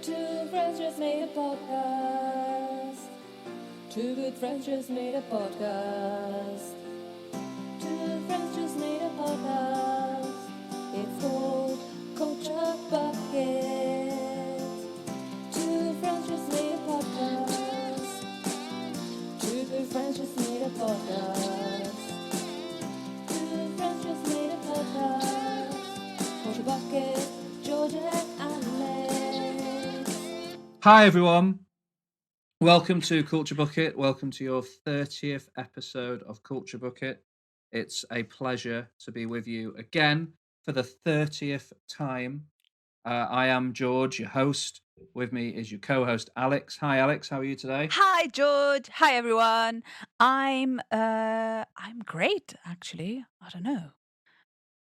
Two friends just made a podcast. Two good friends just made a podcast. Two friends just made a podcast. It's called Culture Bucket. Two friends just made a podcast. Two good friends just made a podcast. Two friends just made a podcast. Culture Bucket, Georgia and Alex. Hi everyone, welcome to Culture Bucket. Welcome to your 30th episode of Culture Bucket. It's a pleasure to be with you again for the 30th time. I am George, your host. With me is your co-host Alex. Hi Alex, how are you today? Hi George. Hi everyone. I'm great actually. I don't know.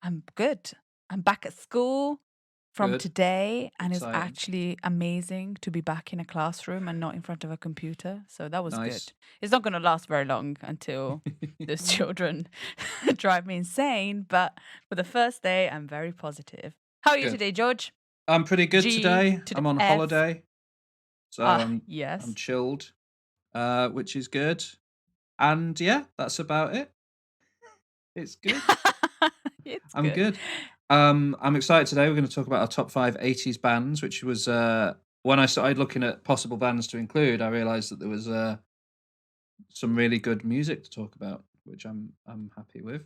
I'm good. I'm back at school from Good. today and it's Exciting. actually amazing to be back in a classroom and not in front of a computer. So that was Nice. good. It's not going to last very long until those children drive me insane, but for the first day I'm very positive. How are you Good. today, George? I'm pretty good G today. to the I'm on F. holiday, so I'm Yes. chilled, which is good. And yeah, that's about it. It's good. It's I'm good. I'm excited today. We're going to talk about our top 5 80s bands, which was when I started looking at possible bands to include, I realized that there was some really good music to talk about, which I'm happy with.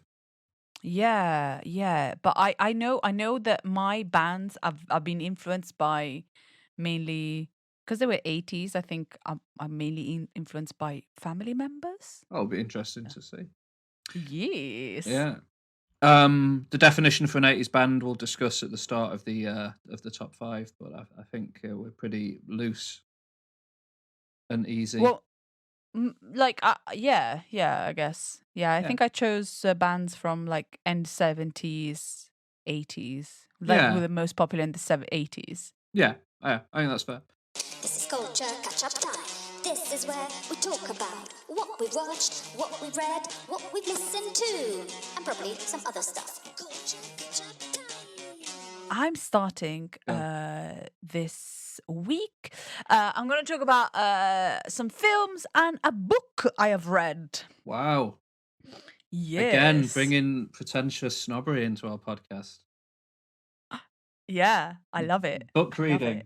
Yeah. But I know that my bands I've been influenced by mainly because they were 80s. I think I'm mainly influenced by family members. That'll be interesting to see. Yes. Yeah. The definition for an 80s band we'll discuss at the start of the top 5, but I think we're pretty loose and easy. Well, yeah, I guess. Yeah, I think I chose bands from like end 70s, 80s, like who were the most popular in the 80s. Yeah, I think that's fair. This is Culture Catch-Up Time. This is where we talk about what we've watched, what we've read, what we've listened to, and probably some other stuff. Culture Catch-Up Time. I'm starting this week. I'm going to talk about some films and a book I have read. Wow. Yes. Again, bringing pretentious snobbery into our podcast. Yeah, I love it. Book reading.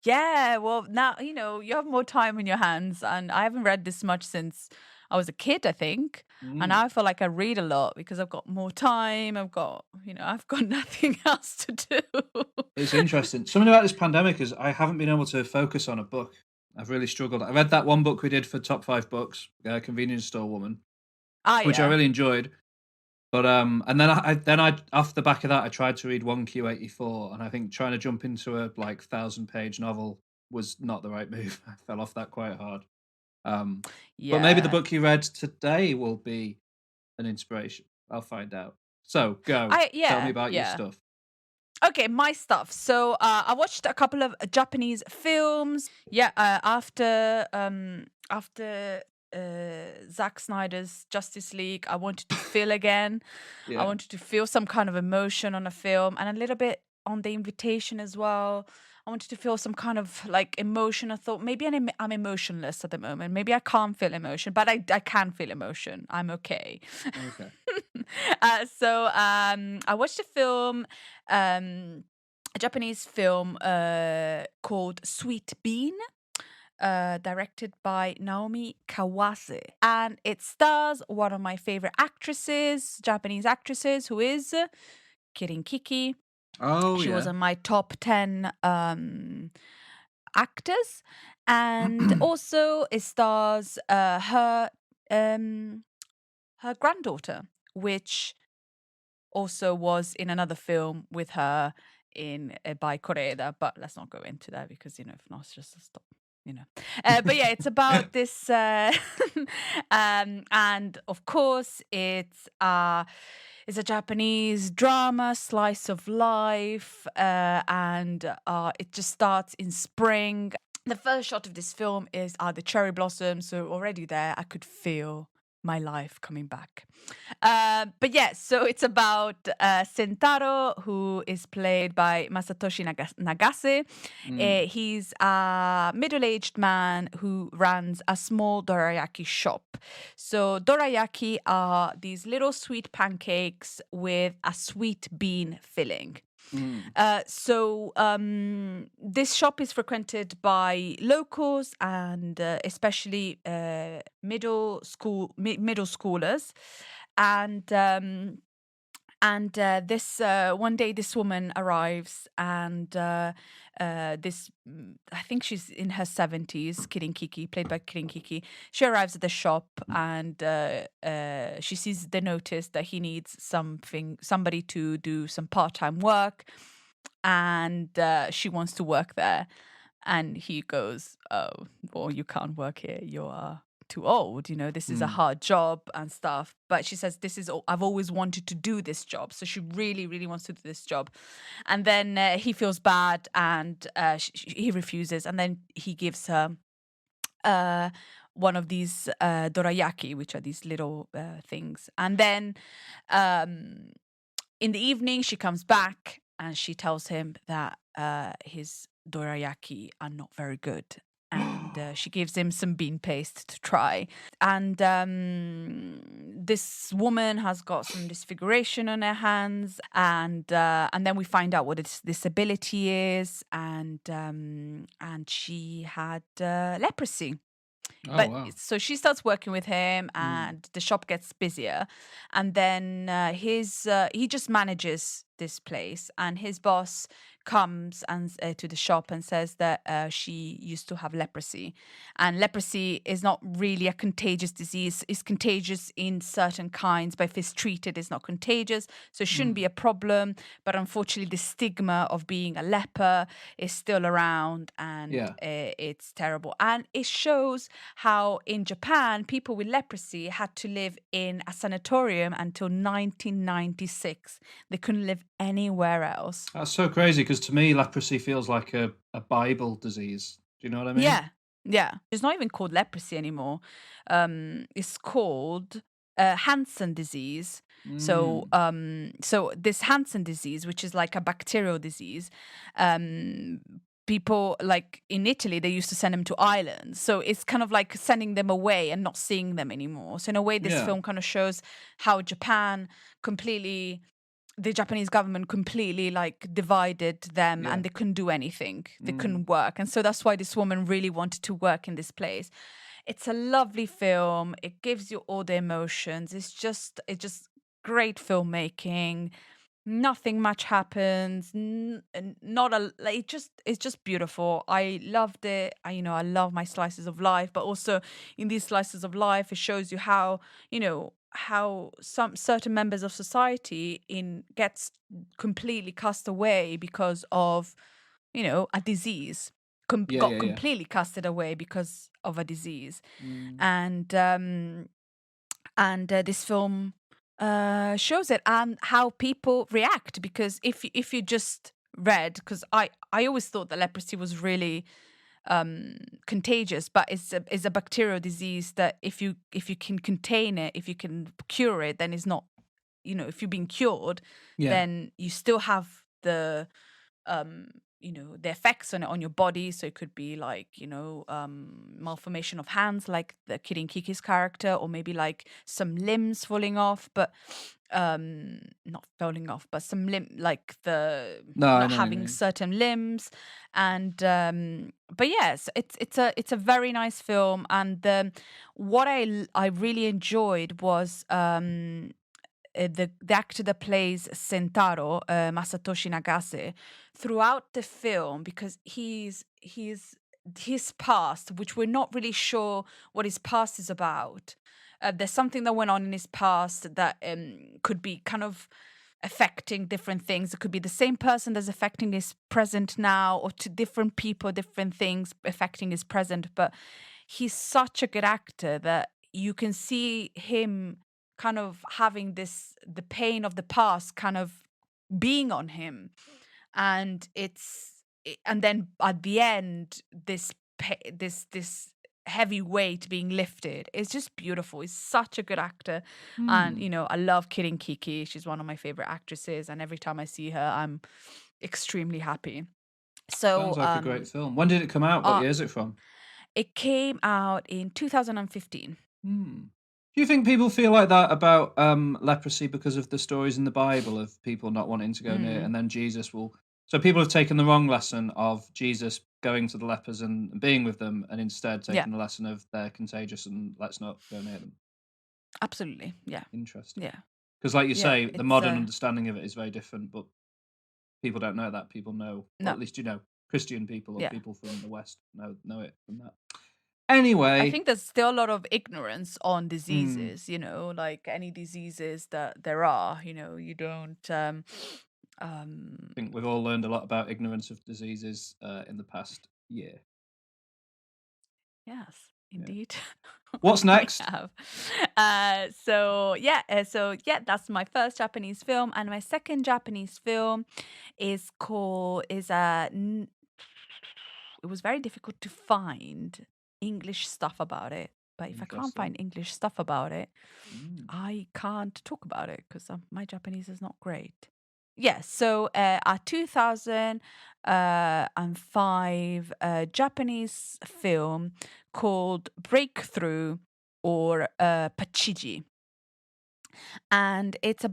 Yeah, well, now, you have more time in your hands, and I haven't read this much since I was a kid, I think. And now I feel like I read a lot because I've got more time. I've got nothing else to do. It's interesting. Something about this pandemic is I haven't been able to focus on a book. I've really struggled. I read that one book we did for top 5 books, Convenience Store Woman, which I really enjoyed. But and then I off the back of that I tried to read 1Q84, and I think trying to jump into a 1,000-page novel was not the right move. I fell off that quite hard. But maybe the book you read today will be an inspiration. I'll find out. So go. Tell me about your stuff. Okay, my stuff. So I watched a couple of Japanese films. Yeah, after Zack Snyder's Justice League, I wanted to feel again. I wanted to feel some kind of emotion on a film, and a little bit on The Invitation as well. I wanted to feel some kind of emotion. I thought maybe I'm emotionless at the moment. Maybe I can't feel emotion, but I can feel emotion. I'm okay. Okay. So I watched a film, a Japanese film called Sweet Bean. Directed by Naomi Kawase, and it stars one of my favorite actresses, Japanese actresses, who is Kirin Kiki. She was on my top 10 actors, and also it stars her granddaughter, which also was in another film with her by Koreeda, but let's not go into that because if not, it's just a stop. But yeah, it's about this, and of course, it's a Japanese drama, slice of life, and it just starts in spring. The first shot of this film is the cherry blossoms, so already there I could feel my life coming back. But yeah, so it's about Sentaro, who is played by Masatoshi Nagase. He's a middle-aged man who runs a small dorayaki shop. So dorayaki are these little sweet pancakes with a sweet bean filling. This shop is frequented by locals and especially middle schoolers, and this one day this woman arrives and I think she's in her 70s, Kirin Kiki, played by Kirin Kiki. She arrives at the shop and she sees the notice that he needs somebody to do some part-time work, and she wants to work there. And he goes, "Oh, well, you can't work here. You are too old. This is a hard job and stuff." But she says, I've always wanted to do this job. So she really, really wants to do this job. And then he feels bad and he refuses. And then he gives her one of these dorayaki, which are these little things. And then in the evening, she comes back and she tells him that his dorayaki are not very good. And she gives him some bean paste to try. And this woman has got some disfiguration on her hands. And then we find out what its disability is. And she had leprosy. Wow. So she starts working with him, and the shop gets busier. And then he just manages this place, and his boss comes and to the shop and says that she used to have leprosy, and leprosy is not really a contagious disease. It's contagious in certain kinds, but if it's treated, it's not contagious, so it shouldn't be a problem. But unfortunately, the stigma of being a leper is still around, and it's terrible. And it shows how in Japan, people with leprosy had to live in a sanatorium until 1996. They couldn't live anywhere else. That's so crazy, because to me, leprosy feels like a Bible disease. Do you know what I mean? Yeah. It's not even called leprosy anymore. It's called Hansen disease. So this Hansen disease, which is like a bacterial disease, people like in Italy, they used to send them to islands. So it's kind of like sending them away and not seeing them anymore. So in a way, this film kind of shows how the Japanese government completely like divided them, and they couldn't do anything. They couldn't work. And so that's why this woman really wanted to work in this place. It's a lovely film. It gives you all the emotions. It's just great filmmaking. Nothing much happens. It's just beautiful. I loved it. I love my slices of life, but also in these slices of life, it shows you how some certain members of society gets completely cast away because of a disease. Completely casted away because of a disease. And this film shows it, and how people react. Because if you just read, because I always thought that leprosy was really contagious, but it's a bacterial disease that if you can contain it, if you can cure it, then it's not, if you're being cured, then you still have the the effects on your body. So it could be like malformation of hands, like the Kirin Kiki's character, or maybe like some limbs falling off, but not falling off, but some like the not having certain limbs. And but yes, it's a very nice film. And what I really enjoyed was the actor that plays Sentaro, Masatoshi Nagase, throughout the film, because his past, which we're not really sure what his past is about. There's something that went on in his past that could be kind of affecting different things. It could be the same person that's affecting his present now, or to different people, different things affecting his present. But he's such a good actor that you can see him kind of having the pain of the past kind of being on him. And then at the end, this heavy weight being lifted. It's just beautiful. He's such a good actor. Hmm. And, you know, I love Kirin Kiki. She's one of my favorite actresses. And every time I see her, I'm extremely happy. So Sounds like a great film. When did it come out? What year is it from? It came out in 2015. Do you think people feel like that about leprosy because of the stories in the Bible of people not wanting to go near, and then Jesus will? So people have taken the wrong lesson of Jesus going to the lepers and being with them, and instead taking the lesson of they're contagious and let's not go near them. Absolutely, yeah. Interesting. Yeah. Because, like you say, the modern understanding of it is very different, but people don't know that. People know, or at least Christian people or people from the West know it from that. Anyway, I think there's still a lot of ignorance on diseases, you know, like any diseases that there are, you know, you don't I think we've all learned a lot about ignorance of diseases in the past year. Yes, indeed. What's next? So that's my first Japanese film, and my second Japanese film is it was very difficult to find English stuff about it. But if I can't find English stuff about it, I can't talk about it because my Japanese is not great. Yes, so a 2005 Japanese film called Breakthrough or Pachiji. And it's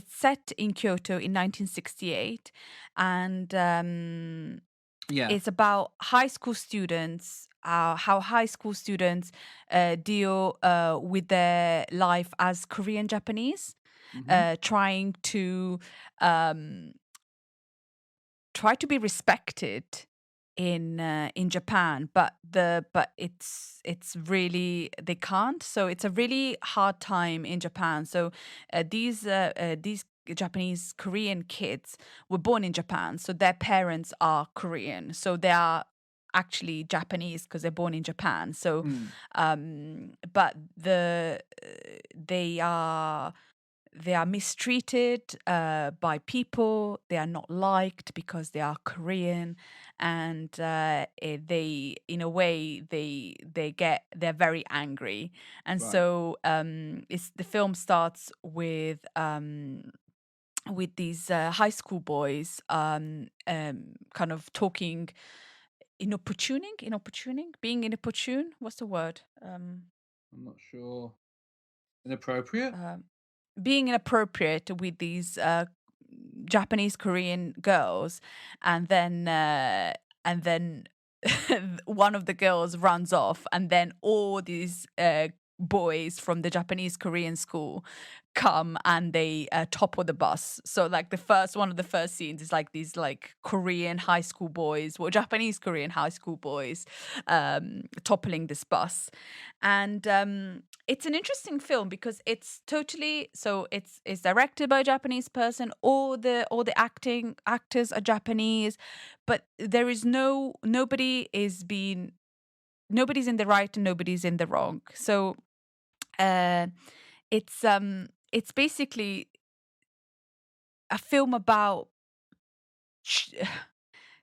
set in Kyoto in 1968. And it's about high school students, how high school students deal with their life as Korean Japanese, trying to be respected in Japan, but it's really they can't. So it's a really hard time in Japan. So these Japanese Korean kids were born in Japan, so their parents are Korean, so they are actually Japanese because they're born in Japan. So but they are mistreated by people. They are not liked because they are Korean, and they, in a way, they're very angry. And so the film starts with these high school boys kind of talking, being inopportune. What's the word? I'm not sure. Inappropriate? Being inappropriate with these Japanese Korean girls, and then one of the girls runs off, and then all these boys from the Japanese Korean school come and they topple the bus. So like one of the first scenes is like these like Korean high school boys, well, Japanese Korean high school boys toppling this bus. And it's an interesting film because it's directed by a Japanese person. All the actors are Japanese, but there is nobody's in the right and nobody's in the wrong. So it's basically a film about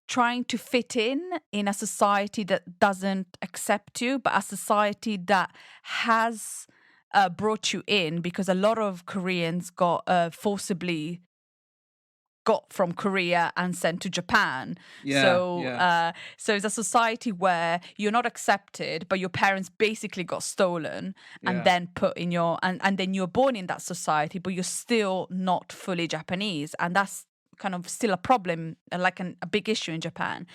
trying to fit in a society that doesn't accept you, but a society that has brought you in, because a lot of Koreans got forcibly got from Korea and sent to Japan. So it's a society where you're not accepted, but your parents basically got stolen and then put in and then you're born in that society, but you're still not fully Japanese. And that's kind of still a problem, like a big issue in Japan.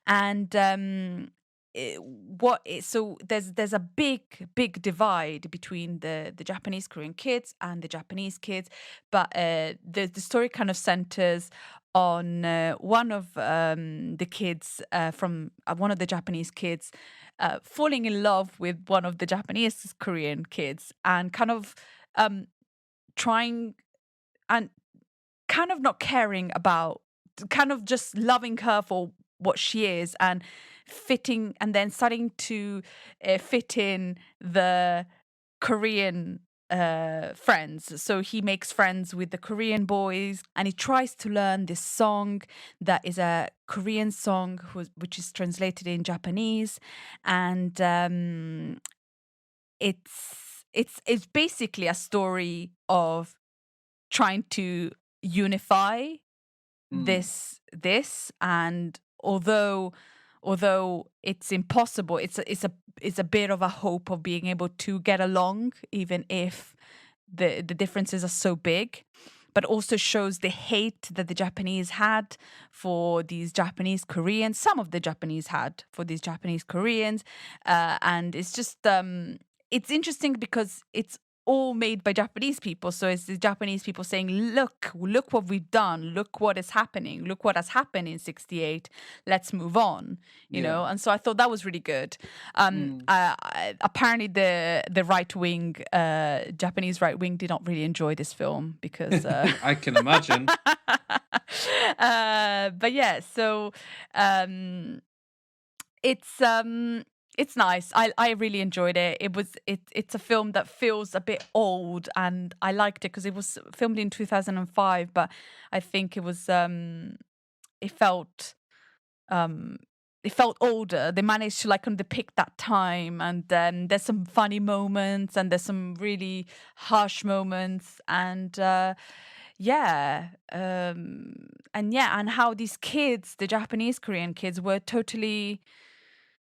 And so there's a big divide between the Japanese Korean kids and the Japanese kids, but the story kind of centers on one of the kids from one of the Japanese kids falling in love with one of the Japanese Korean kids, and kind of trying and kind of not caring about, kind of just loving her for what she is, and fitting, and then starting to fit in the Korean friends. So he makes friends with the Korean boys, and he tries to learn this song that is a Korean song which is translated in Japanese, and it's basically a story of trying to unify this, and although it's impossible, it's a bit of a hope of being able to get along, even if the differences are so big. But also shows the hate that the Japanese had for these Japanese Koreans. Some of the Japanese had for these Japanese Koreans, and it's just it's interesting because it's all made by Japanese people. So it's the Japanese people saying, look what we've done. Look what is happening. Look what has happened in 68. Let's move on, you know? And so I thought that was really good. Apparently the right wing, Japanese right wing did not really enjoy this film because... I can imagine. But yeah, so it's nice. I really enjoyed it. It's a film that feels a bit old, and I liked it because it was filmed in 2005. But I think it was it felt older. They managed to like kind of depict that time, and then there's some funny moments, and there's some really harsh moments, and and how these kids, the Japanese Korean kids, were totally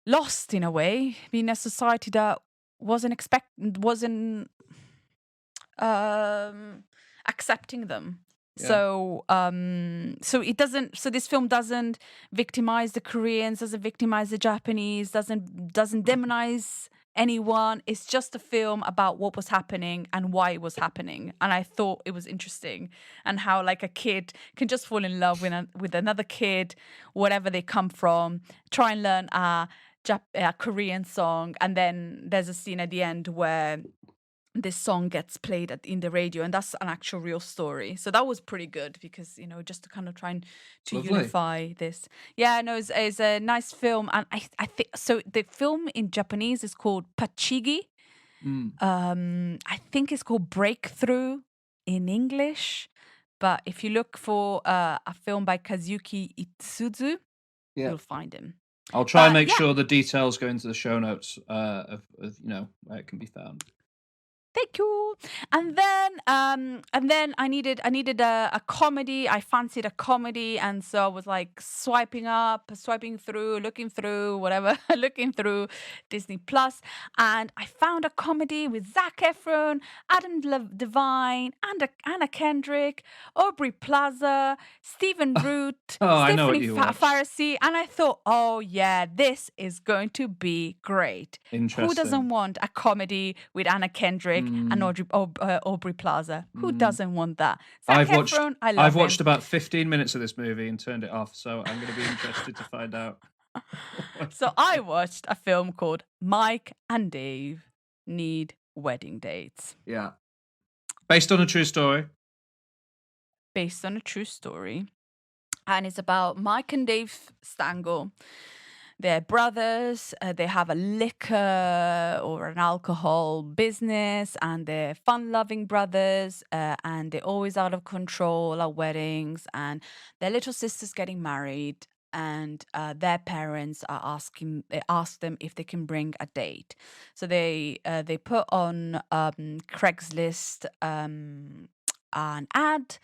lost in a way, being a society that wasn't accepting them. So it doesn't. So this film doesn't victimize the Koreans, doesn't victimize the Japanese, doesn't demonize anyone. It's just a film about what was happening and why it was happening. And I thought it was interesting, and how like a kid can just fall in love with another kid, whatever they come from, try and learn a Korean song, and then there's a scene at the end where this song gets played in the radio, and that's an actual real story. So that was pretty good because, you know, just to kind of try to unify this. Yeah, no, it's a nice film, and I think so. The film in Japanese is called Pachigi. I think it's called Breakthrough in English, but if you look for a film by Kazuki Itsuzu, you'll find him. I'll try and make sure the details go into the show notes of you know, where it can be found. Thank you. And then I needed a comedy. I fancied a comedy, and so I was like swiping through, looking through whatever, looking through Disney Plus, and I found a comedy with Zac Efron, Adam Devine, Anna Kendrick, Aubrey Plaza, Stephen Root, Stephanie Pharisee, and I thought, oh yeah, this is going to be great. Interesting. Who doesn't want a comedy with Anna Kendrick and Aubrey Plaza? Who doesn't want that? Zac Efron, I love I've watched about 15 minutes of this movie and turned it off, so I'm going to be interested to find out. So I watched a film called Mike and Dave Need Wedding Dates. Yeah. Based on a true story. Based on a true story. And it's about Mike and Dave Stangl. They're brothers, they have a liquor or an alcohol business, and they're fun-loving brothers, and they're always out of control at weddings, and their little sister's getting married, and their parents ask them if they can bring a date. So they put on Craigslist an ad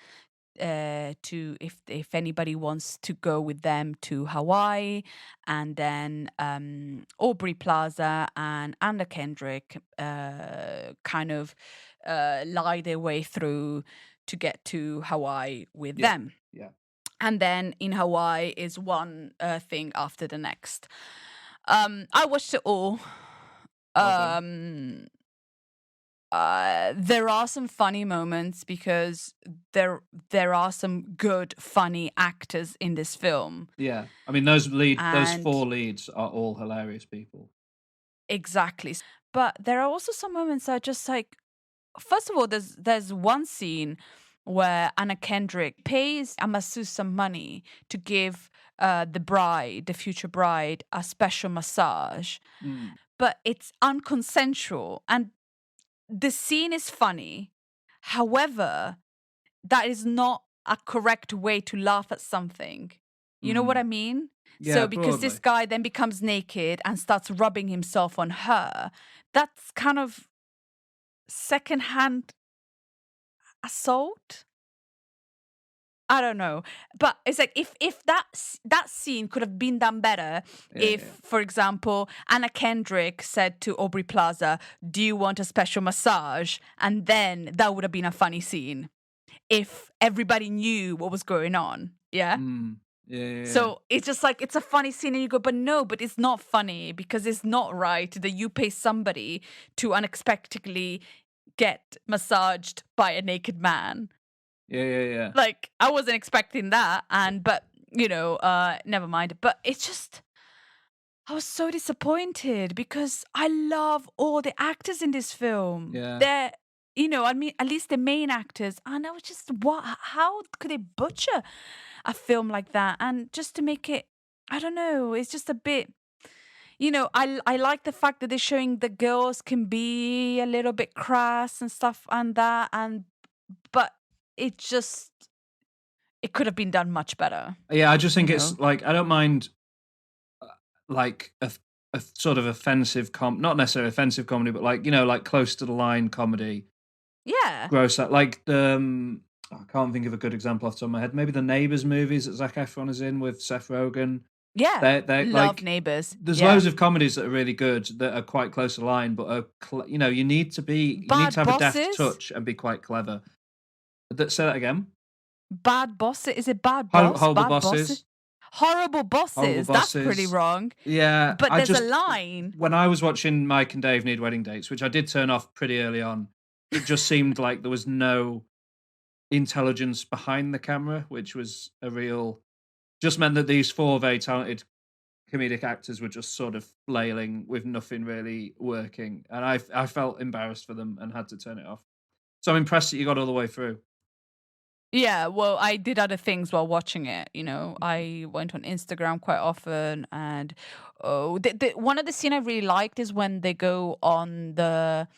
to if anybody wants to go with them to Hawaii, and then Aubrey Plaza and Anna Kendrick kind of lie their way through to get to Hawaii with them. Yeah. And then in Hawaii is one thing after the next. I watched it all. There are some funny moments because there are some good funny actors in this film. Yeah, I mean those 4 leads are all hilarious people. Exactly, but there are also some moments that are just like, first of all, there's one scene where Anna Kendrick pays a masseuse some money to give the future bride, a special massage, but it's unconsensual, and the scene is funny. However, that is not a correct way to laugh at something. You know what I mean? Yeah, so because this broadly. guy then becomes naked and starts rubbing himself on her, that's kind of secondhand assault. I don't know, but it's like if that scene could have been done better if, for example, Anna Kendrick said to Aubrey Plaza, "Do you want a special massage?" And then that would have been a funny scene if everybody knew what was going on. Yeah. So it's just like, it's a funny scene and you go, but no, but it's not funny because it's not right that you pay somebody to unexpectedly get massaged by a naked man. Yeah. Like, I wasn't expecting that, but never mind. But it's just, I was so disappointed because I love all the actors in this film. Yeah. They're, I mean, at least the main actors. And I was just, how could they butcher a film like that? And just to make it, I don't know, it's just a bit, I like the fact that they're showing the girls can be a little bit crass and stuff and that, but it could have been done much better. Yeah, I just think it's like, I don't mind like a sort of offensive not necessarily offensive comedy, but like, like close to the line comedy. Yeah. Gross. Like I can't think of a good example off the top of my head. Maybe the Neighbours movies that Zac Efron is in with Seth Rogen. Yeah, they love like, Neighbours. There's loads of comedies that are really good that are quite close to the line, but are you need to have a deft touch and be quite clever. Say that again. Bad Bosses? Is it Bad Boss? Horrible Bad Bosses. Horrible Bosses. That's pretty wrong. Yeah, but there's a line. When I was watching Mike and Dave Need Wedding Dates, which I did turn off pretty early on, it just seemed like there was no intelligence behind the camera, which was just meant that these four very talented comedic actors were just sort of flailing with nothing really working, and I felt embarrassed for them and had to turn it off. So I'm impressed that you got all the way through. Yeah, well, I did other things while watching it. I went on Instagram quite often, and one of the scenes I really liked is when they go on the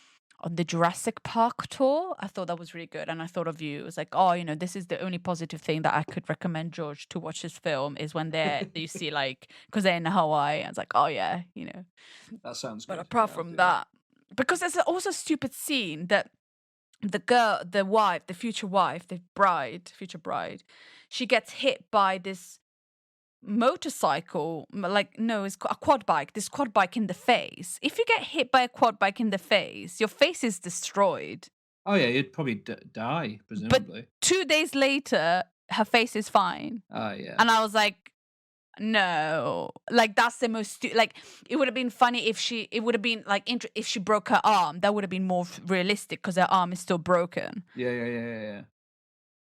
Jurassic Park tour. I thought that was really good, and I thought of you. It was like, this is the only positive thing that I could recommend George to watch this film is when you see, like, because they're in Hawaii, and it's like, oh yeah, That sounds good. But apart from that, because there's also a stupid scene that the girl, the wife, the future wife, future bride, she gets hit by this motorcycle, it's a quad bike, this quad bike in the face. If you get hit by a quad bike in the face, your face is destroyed. Oh yeah, you'd probably die, presumably. But 2 days later, her face is fine. Oh yeah. And I was like, no, like, that's the most like, it would have been funny if she broke her arm. That would have been more realistic because her arm is still broken. Yeah.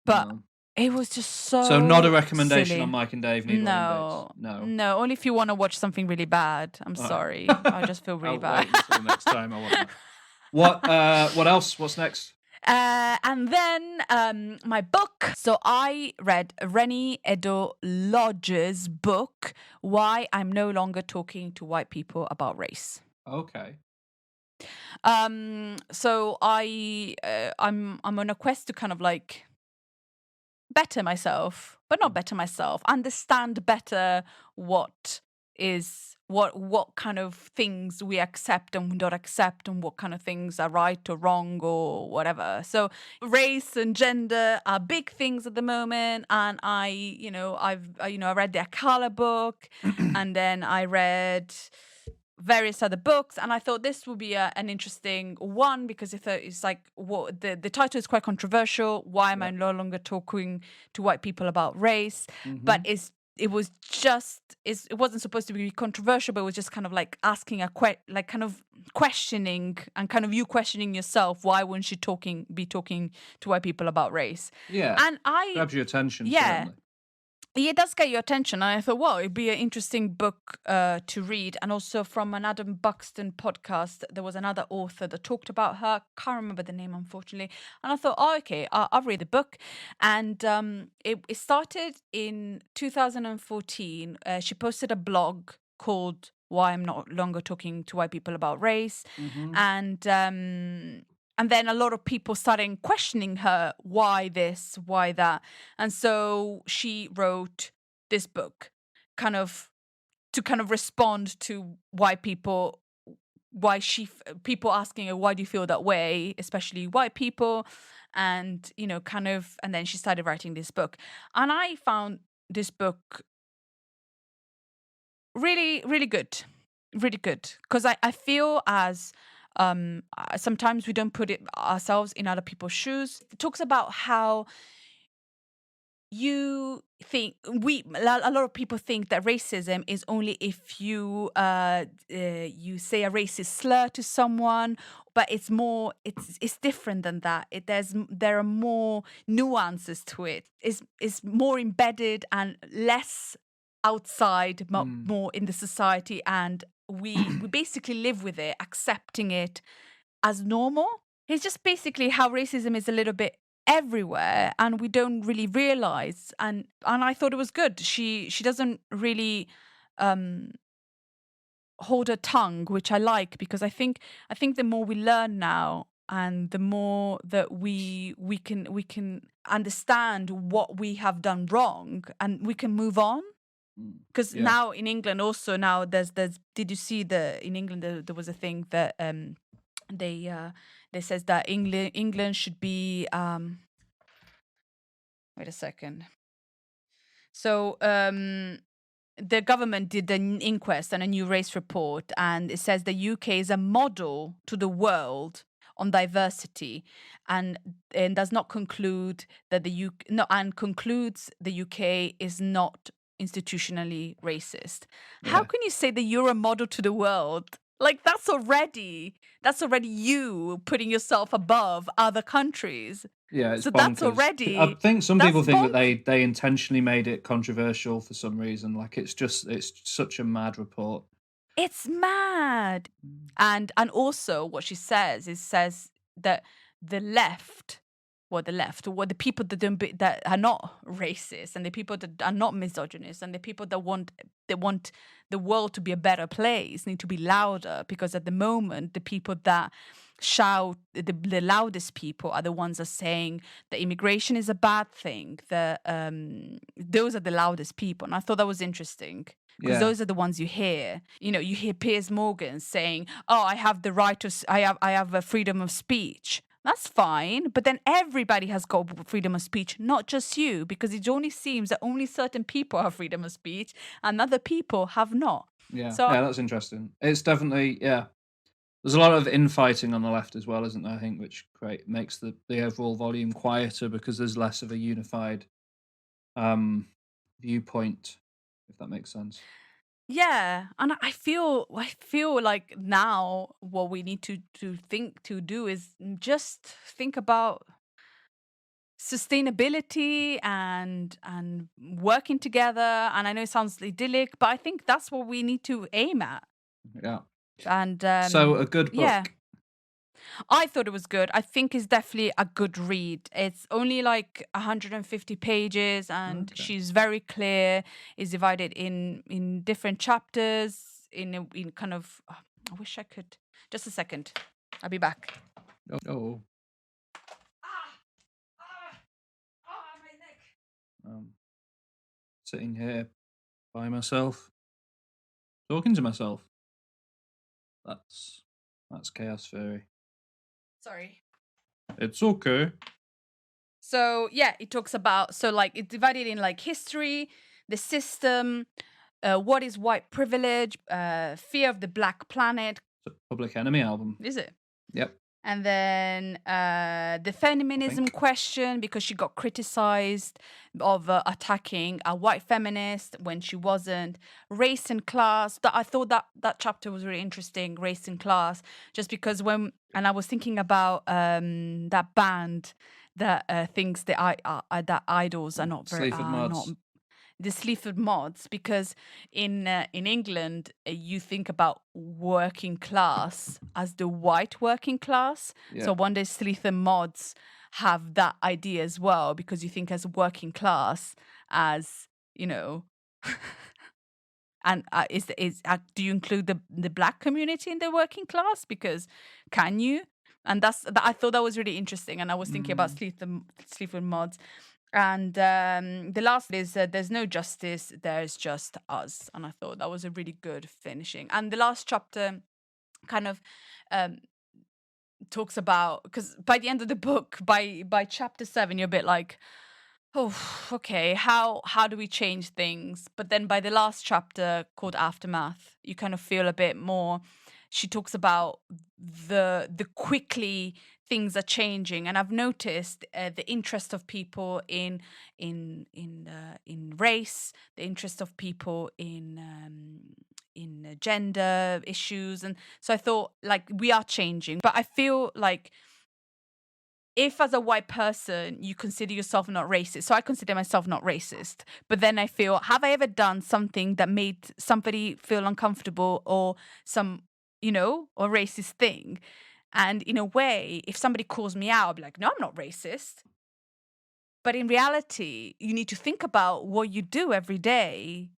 But it was just so not a recommendation silly. On Mike and Dave Need No, only if you want to watch something really bad. I'm sorry. I just feel really bad. Wait until next time I watch that. What else? What's next? And then my book. So I read Reni Eddo-Lodge's book, Why I'm No Longer Talking to White People About Race. Okay. So I'm on a quest to kind of like better myself, but not better myself, understand better what kind of things we accept and don't accept, and what kind of things are right or wrong or whatever. So race and gender are big things at the moment, and I read the Akala book and then I read various other books, and I thought this would be an interesting one because it's like, what the title is quite controversial. Why am I no longer talking to white people about race? But it wasn't supposed to be controversial, but it was just kind of like asking kind of questioning, and kind of you questioning yourself. Why wouldn't you be talking to white people about race? Yeah, and grabs your attention. Yeah. Certainly. It does get your attention. And I thought, well, it'd be an interesting book to read. And also from an Adam Buxton podcast, there was another author that talked about her. Can't remember the name, unfortunately. And I thought, okay, I'll read the book. And it started in 2014. She posted a blog called Why I'm No Longer Talking to White People About Race. And And then a lot of people started questioning her, why this, why that. And so she wrote this book to respond to people asking her, why do you feel that way, especially white people, and and then she started writing this book. And I found this book really, really good, because I feel as sometimes we don't put ourselves in other people's shoes. It talks about how you think a lot of people think that racism is only if you say a racist slur to someone, but it's different than that. There are more nuances to it. It's more embedded and less outside, more in the society, and we basically live with it, accepting it as normal. It's just basically how racism is a little bit everywhere and we don't really realize, and I thought it was good. She doesn't really hold her tongue, which I like, because I think the more we learn now and the more that we can understand what we have done wrong and we can move on. Because now in England also, now there's did you see in England there was a thing that they says that England should be wait a second. So the government did an inquest and a new race report, and it says the UK is a model to the world on diversity, and does not conclude that concludes the UK is not institutionally racist. How can you say that you're a model to the world? Like, that's already you putting yourself above other countries. Yeah, it's so bonkers. That's already. I think some people think that they intentionally made it controversial for some reason. Like, it's such a mad report. It's mad. And also what she says that the left, or the people that that are not racist, and the people that are not misogynist, and the people that want the world to be a better place need to be louder, because at the moment the people that shout, the loudest people are the ones that are saying that immigration is a bad thing. Those are the loudest people, and I thought that was interesting. Because those are the ones you hear. You hear Piers Morgan saying, "Oh, I have the right to, I have a freedom of speech." That's fine, but then everybody has got freedom of speech, not just you, because it only seems that only certain people have freedom of speech and other people have not. Yeah, so, that's interesting. It's definitely, there's a lot of infighting on the left as well, isn't there? I think, which makes the overall volume quieter, because there's less of a unified viewpoint, if that makes sense. Yeah, and I feel like now what we need to do is just think about sustainability and working together. And I know it sounds idyllic, but I think that's what we need to aim at. Yeah. And so a good book. Yeah, I thought it was good. I think it's definitely a good read. It's only like 150 pages, and she's very clear. It's divided in different chapters. In kind of. Oh, I wish I could. Just a second. I'll be back. Oh. My neck. Sitting here by myself, talking to myself. That's Chaos Fairy. Sorry. It's okay. So yeah, it talks about, it's divided in like history, the system, what is white privilege, fear of the black planet. It's a Public Enemy album. Is it? Yep. And then the feminism question, because she got criticized of attacking a white feminist when she wasn't. Race and class. I thought that chapter was really interesting, race and class, just because and I was thinking about that band that thinks that idols are not very Sleaford Mods. The Sleaford Mods, because in England you think about working class as the white working class. Yeah. So one day Sleaford Mods have that idea as well, because you think as working class as, and do you include the black community in the working class? Because can you? And I thought that was really interesting. And I was thinking about Sleep with Mods. And the last is there's no justice, there's just us. And I thought that was a really good finishing. And the last chapter kind of talks about, because by the end of the book, by chapter 7, you're a bit like, oh, okay, how do we change things? But then by the last chapter called Aftermath, you kind of feel a bit more. She talks about the quickly things are changing, and I've noticed the interest of people in race, the interest of people in gender issues, and so I thought like we are changing, but I feel like if as a white person you consider yourself not racist, so I consider myself not racist, but then I feel, have I ever done something that made somebody feel uncomfortable or some, or racist thing? And in a way, if somebody calls me out, I'll be like, no, I'm not racist. But in reality, you need to think about what you do every day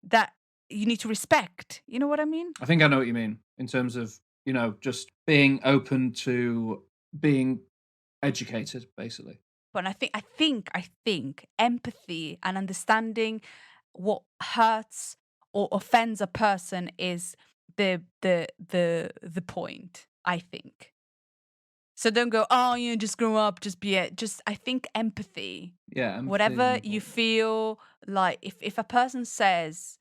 that you need to respect. You know what I mean? I think I know what you mean in terms of, just being open to being educated, basically. But I think empathy and understanding what hurts or offends a person is the point, I think. So don't go, oh, just grow up, just be it. Just, I think empathy. Yeah. Empathy whatever you feel like, if a person says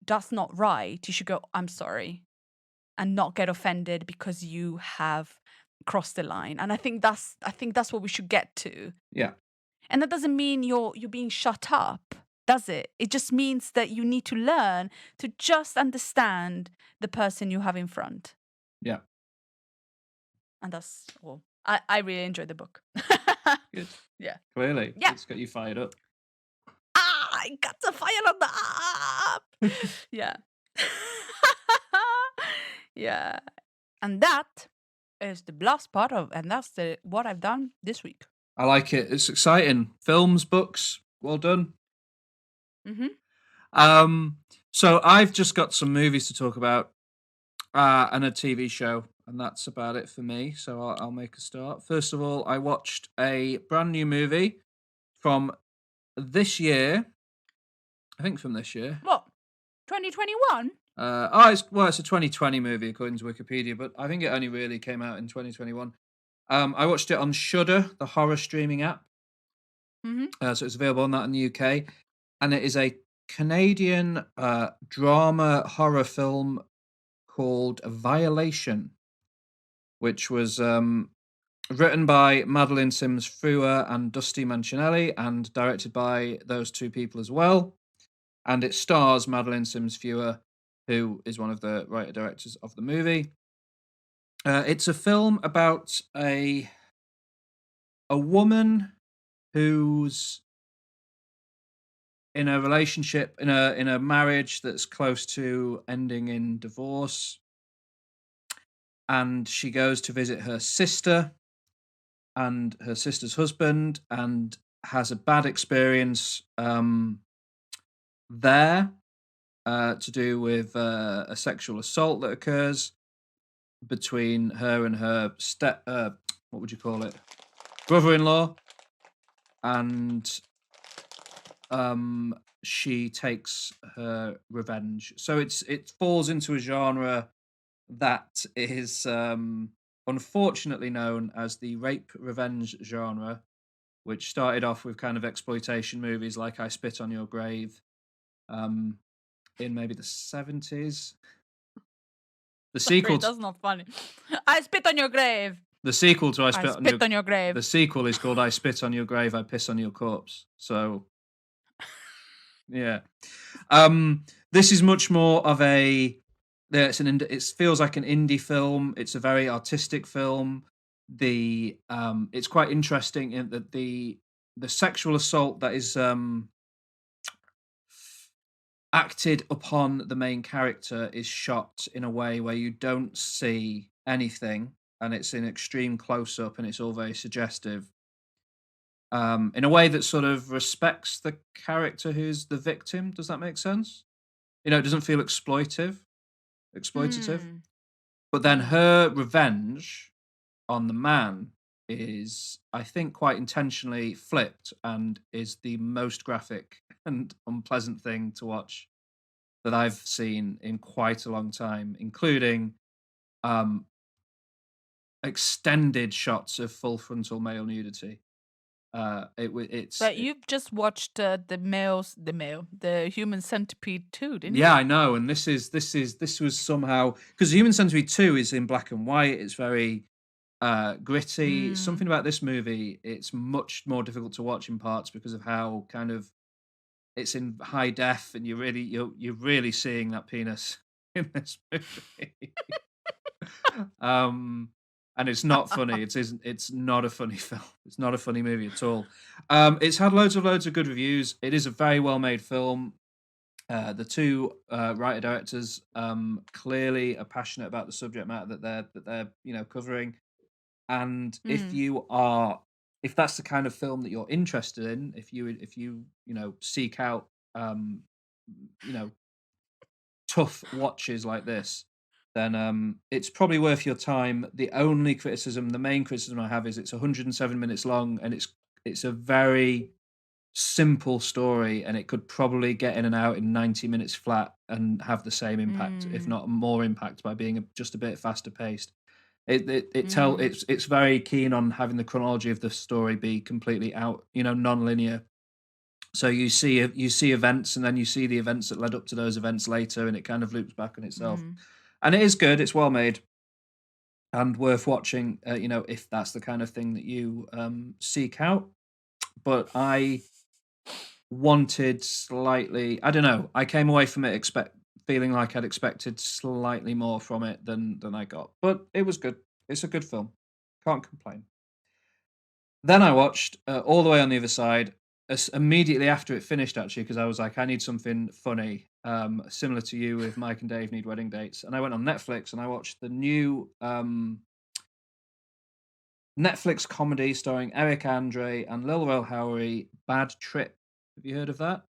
that's not right, you should go, I'm sorry, and not get offended because you have crossed the line. And I think that's what we should get to. Yeah. And that doesn't mean you're being shut up, does it? It just means that you need to learn to just understand the person you have in front. Yeah. And that's all. I really enjoyed the book. Good. Yeah. Clearly. Yeah. Let's get you fired up. I got the fire on the up. Yeah. Yeah. And that is the last part of, and that's what I've done this week. I like it. It's exciting. Films, books, well done. So I've just got some movies to talk about and a TV show, and that's about it for me. So I'll make a start. First of all, I watched a brand new movie from this year. I think from this year. What? 2021? It's a 2020 movie according to Wikipedia, but I think it only really came out in 2021. I watched it on Shudder, the horror streaming app. So it's available on that in the UK, and it is a Canadian drama horror film called Violation, which was written by Madeline Sims Frewer and Dusty Mancinelli and directed by those two people as well. And it stars Madeline Sims Frewer, who is one of the writer-directors of the movie. It's a film about a woman who's in a relationship, in a marriage that's close to ending in divorce. And she goes to visit her sister and her sister's husband and has a bad experience there to do with a sexual assault that occurs between her and her what would you call it? Brother-in-law. And she takes her revenge. So it falls into a genre that is unfortunately known as the rape revenge genre, which started off with kind of exploitation movies like I Spit on Your Grave in maybe the 70s. The sequel. That's not funny. I Spit on Your Grave. The sequel to I Spit on Your Grave. The sequel is called I Spit on Your Grave, I Piss on Your Corpse. So, yeah. This is much more of a. It feels like an indie film. It's a very artistic film. It's quite interesting in that the sexual assault that is acted upon the main character is shot in a way where you don't see anything, and it's in extreme close up, and it's all very suggestive. In a way that sort of respects the character who's the victim. Does that make sense? It doesn't feel exploitative. But then her revenge on the man is, I think, quite intentionally flipped and is the most graphic and unpleasant thing to watch that I've seen in quite a long time, including um, extended shots of full frontal male nudity. But you've just watched the Human Centipede 2, didn't you? Yeah, I know. And this was somehow, because Human Centipede 2 is in black and white. It's very gritty. Something about this movie, it's much more difficult to watch in parts because of how kind of it's in high def, and you're really seeing that penis in this movie. And it's not funny. It's not a funny film. It's not a funny movie at all. It's had loads of good reviews. It is a very well made film. The two writer directors clearly are passionate about the subject matter that they're covering. And if that's the kind of film that you're interested in, if you seek out you know tough watches like this, then it's probably worth your time. The main criticism I have is it's 107 minutes long, and it's a very simple story, and it could probably get in and out in 90 minutes flat and have the same impact, if not more impact, by being just a bit faster paced. It's very keen on having the chronology of the story be completely out, non-linear. So you see events, and then you see the events that led up to those events later, and it kind of loops back on itself. And it is good. It's well made and worth watching. If that's the kind of thing that you seek out. But I wanted slightly. I don't know. I came away from it feeling like I'd expected slightly more from it than I got. But it was good. It's a good film. Can't complain. Then I watched All the Way on the Other Side immediately after it finished, actually, because I was like, I need something funny, similar to you with Mike and Dave Need Wedding Dates. And I went on Netflix and I watched the new Netflix comedy starring Eric Andre and Lil Rel Howery, Bad Trip. Have you heard of that?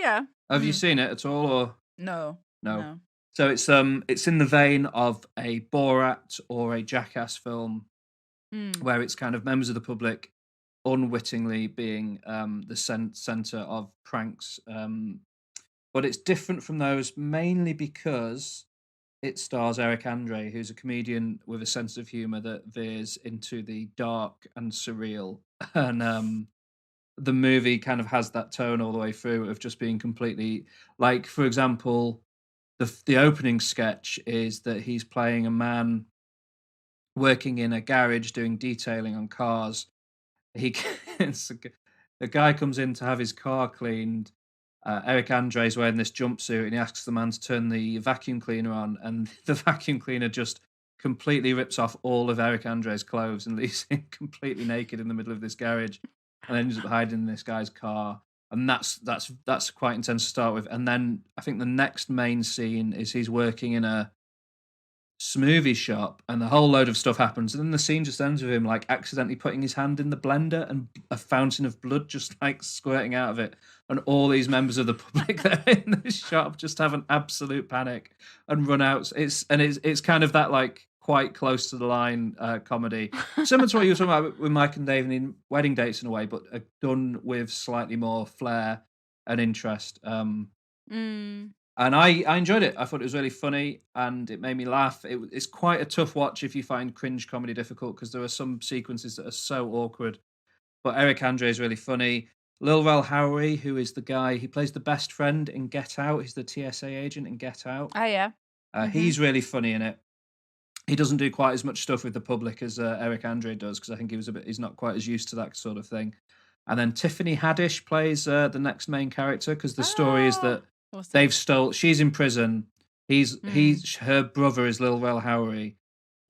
Yeah. Have you seen it at all, or No? So it's in the vein of a Borat or a Jackass film, where it's kind of members of the public unwittingly being the center of pranks. But it's different from those mainly because it stars Eric Andre, who's a comedian with a sense of humor that veers into the dark and surreal. And the movie kind of has that tone all the way through of just being completely, like, for example, the opening sketch is that he's playing a man working in a garage doing detailing on cars. The guy comes in to have his car cleaned. Eric Andre's wearing this jumpsuit, and he asks the man to turn the vacuum cleaner on, and the vacuum cleaner just completely rips off all of Eric Andre's clothes and leaves him completely naked in the middle of this garage, and ends up hiding in this guy's car. And that's quite intense to start with. And then I think the next main scene is he's working in a smoothie shop, and the whole load of stuff happens, and then the scene just ends with him like accidentally putting his hand in the blender and a fountain of blood just like squirting out of it, and all these members of the public that are in the shop just have an absolute panic and run out. It's kind of that like quite close to the line comedy, similar to what you were talking about with Mike and Dave in Wedding Dates in a way, but done with slightly more flair and interest. And I enjoyed it. I thought it was really funny, and it made me laugh. It's quite a tough watch if you find cringe comedy difficult, because there are some sequences that are so awkward. But Eric Andre is really funny. Lil Rel Howery, who is the guy, he plays the best friend in Get Out. He's the TSA agent in Get Out. Oh, yeah. He's really funny in it. He doesn't do quite as much stuff with the public as Eric Andre does, because I think he's not quite as used to that sort of thing. And then Tiffany Haddish plays the next main character, because the story is that she's in prison. Her brother is Lil Rel Howery,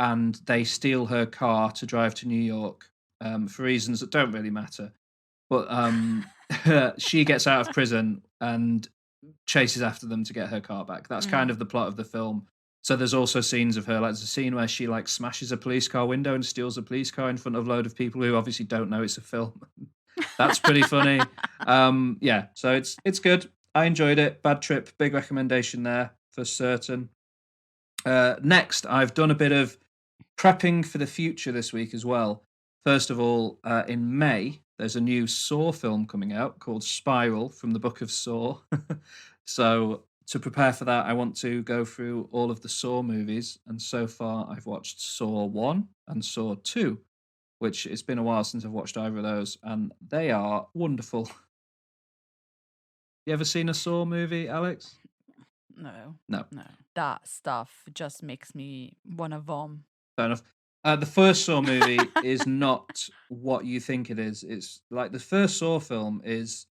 and they steal her car to drive to New York for reasons that don't really matter. But she gets out of prison and chases after them to get her car back. That's kind of the plot of the film. So there's also scenes of her, like there's a scene where she like smashes a police car window and steals a police car in front of a load of people who obviously don't know it's a film. That's pretty funny. Yeah, so it's good. I enjoyed it. Bad Trip, big recommendation there for certain. Next, I've done a bit of prepping for the future this week as well. First of all, in May, there's a new Saw film coming out called Spiral from the Book of Saw. So to prepare for that, I want to go through all of the Saw movies. And so far, I've watched Saw 1 and Saw 2, which it's been a while since I've watched either of those. And they are wonderful. You ever seen a Saw movie, Alex? No. No. That stuff just makes me want to vom. Fair enough. The first Saw movie is not what you think it is. It's like the first Saw film is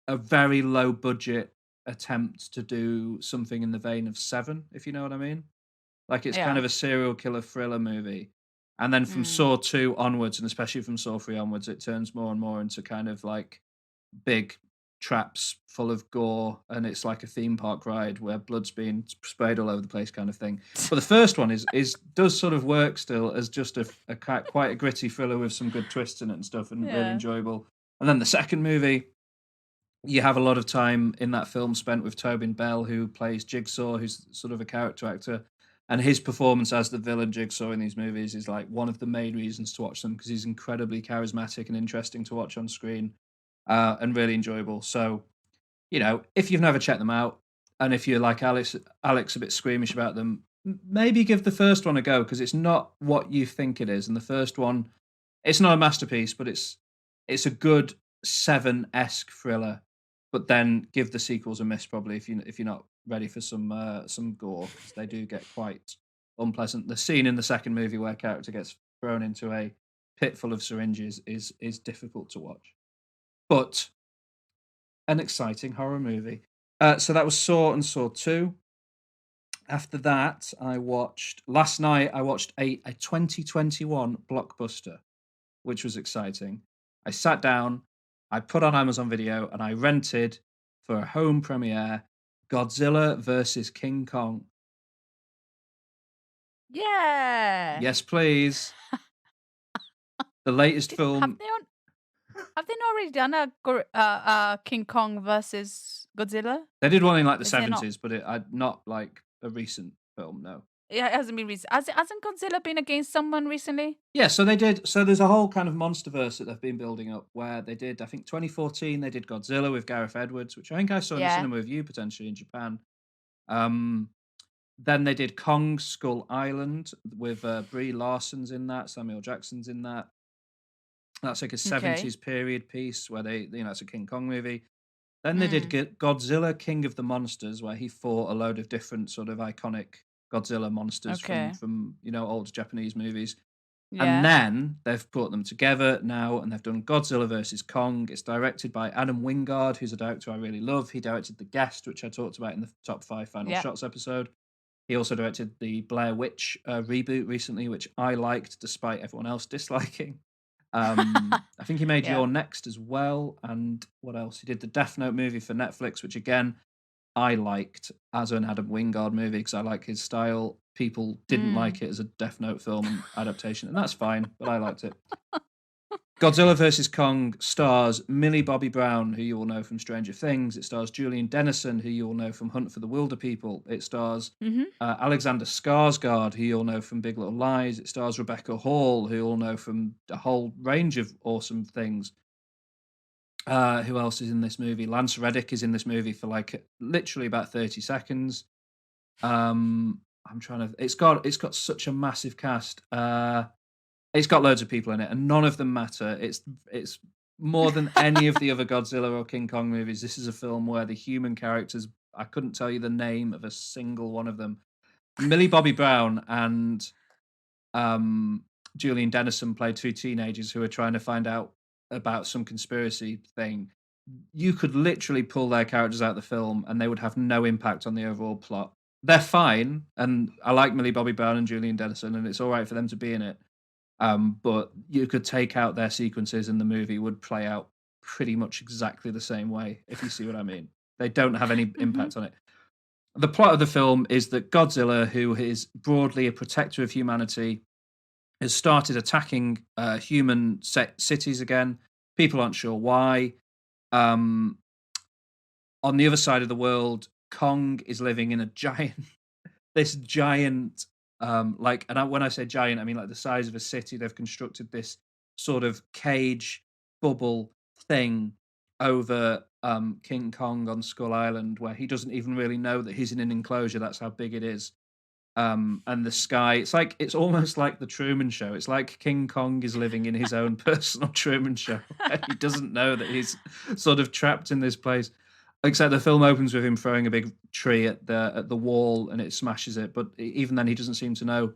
a very low budget attempt to do something in the vein of Seven, if you know what I mean. Like it's kind of a serial killer thriller movie. And then from Saw 2 onwards, and especially from Saw 3 onwards, it turns more and more into kind of like big traps full of gore, and it's like a theme park ride where blood's being sprayed all over the place kind of thing. But the first one does sort of work still as just a quite a gritty thriller with some good twists in it and stuff, and really enjoyable. And then the second movie, you have a lot of time in that film spent with Tobin Bell, who plays Jigsaw, who's sort of a character actor, and his performance as the villain Jigsaw in these movies is like one of the main reasons to watch them, because he's incredibly charismatic and interesting to watch on screen. And really enjoyable. So, you know, if you've never checked them out, and if you're like Alex a bit squeamish about them, maybe give the first one a go, because it's not what you think it is. And the first one, it's not a masterpiece, but it's a good Seven-esque thriller. But then give the sequels a miss, probably, if you're not ready for some gore, because they do get quite unpleasant. The scene in the second movie where a character gets thrown into a pit full of syringes is difficult to watch. But an exciting horror movie. So that was Saw and Saw 2. After that, last night I watched a 2021 blockbuster, which was exciting. I sat down, I put on Amazon Video, and I rented for a home premiere Godzilla versus King Kong. Yeah. Yes, please. The latest film. Have they not already done a King Kong versus Godzilla? They did one in like the 70s, but not like a recent film, no. Yeah, it hasn't been recent. Hasn't Godzilla been against someone recently? Yeah, so they did. So there's a whole kind of monsterverse that they've been building up, where they did, I think 2014, they did Godzilla with Gareth Edwards, which I think I saw in the cinema with you potentially in Japan. Then they did Kong Skull Island with Brie Larson's in that, Samuel Jackson's in that. That's like a 70s period piece where it's a King Kong movie. Then they did Godzilla King of the Monsters, where he fought a load of different sort of iconic Godzilla monsters from old Japanese movies. Yeah. And then they've put them together now, and they've done Godzilla versus Kong. It's directed by Adam Wingard, who's a director I really love. He directed The Guest, which I talked about in the Top 5 Final Shots episode. He also directed the Blair Witch reboot recently, which I liked despite everyone else disliking. I think he made Your Next as well, and what else? He did the Death Note movie for Netflix, which again I liked as an Adam Wingard movie because I like his style. People didn't like it as a Death Note film adaptation, and that's fine, but I liked it. Godzilla vs. Kong stars Millie Bobby Brown, who you all know from Stranger Things. It stars Julian Dennison, who you all know from Hunt for the Wilder People. It stars Alexander Skarsgård, who you all know from Big Little Lies. It stars Rebecca Hall, who you all know from a whole range of awesome things. Who else is in this movie? Lance Reddick is in this movie for like literally about 30 seconds. It's got such a massive cast. It's got loads of people in it, and none of them matter. It's more than any of the other Godzilla or King Kong movies. This is a film where the human characters, I couldn't tell you the name of a single one of them. Millie Bobby Brown and Julian Dennison play two teenagers who are trying to find out about some conspiracy thing. You could literally pull their characters out of the film and they would have no impact on the overall plot. They're fine, and I like Millie Bobby Brown and Julian Dennison, and it's all right for them to be in it. But you could take out their sequences and the movie would play out pretty much exactly the same way, if you see what I mean. They don't have any impact on it. The plot of the film is that Godzilla, who is broadly a protector of humanity, has started attacking human cities again. People aren't sure why. On the other side of the world, Kong is living in this giant When I say giant, I mean like the size of a city. They've constructed this sort of cage bubble thing over King Kong on Skull Island, where he doesn't even really know that he's in an enclosure. That's how big it is. And the sky, it's almost like the Truman Show. It's like King Kong is living in his own personal Truman Show. He doesn't know that he's sort of trapped in this place. Except the film opens with him throwing a big tree at the wall and it smashes it. But even then, he doesn't seem to know.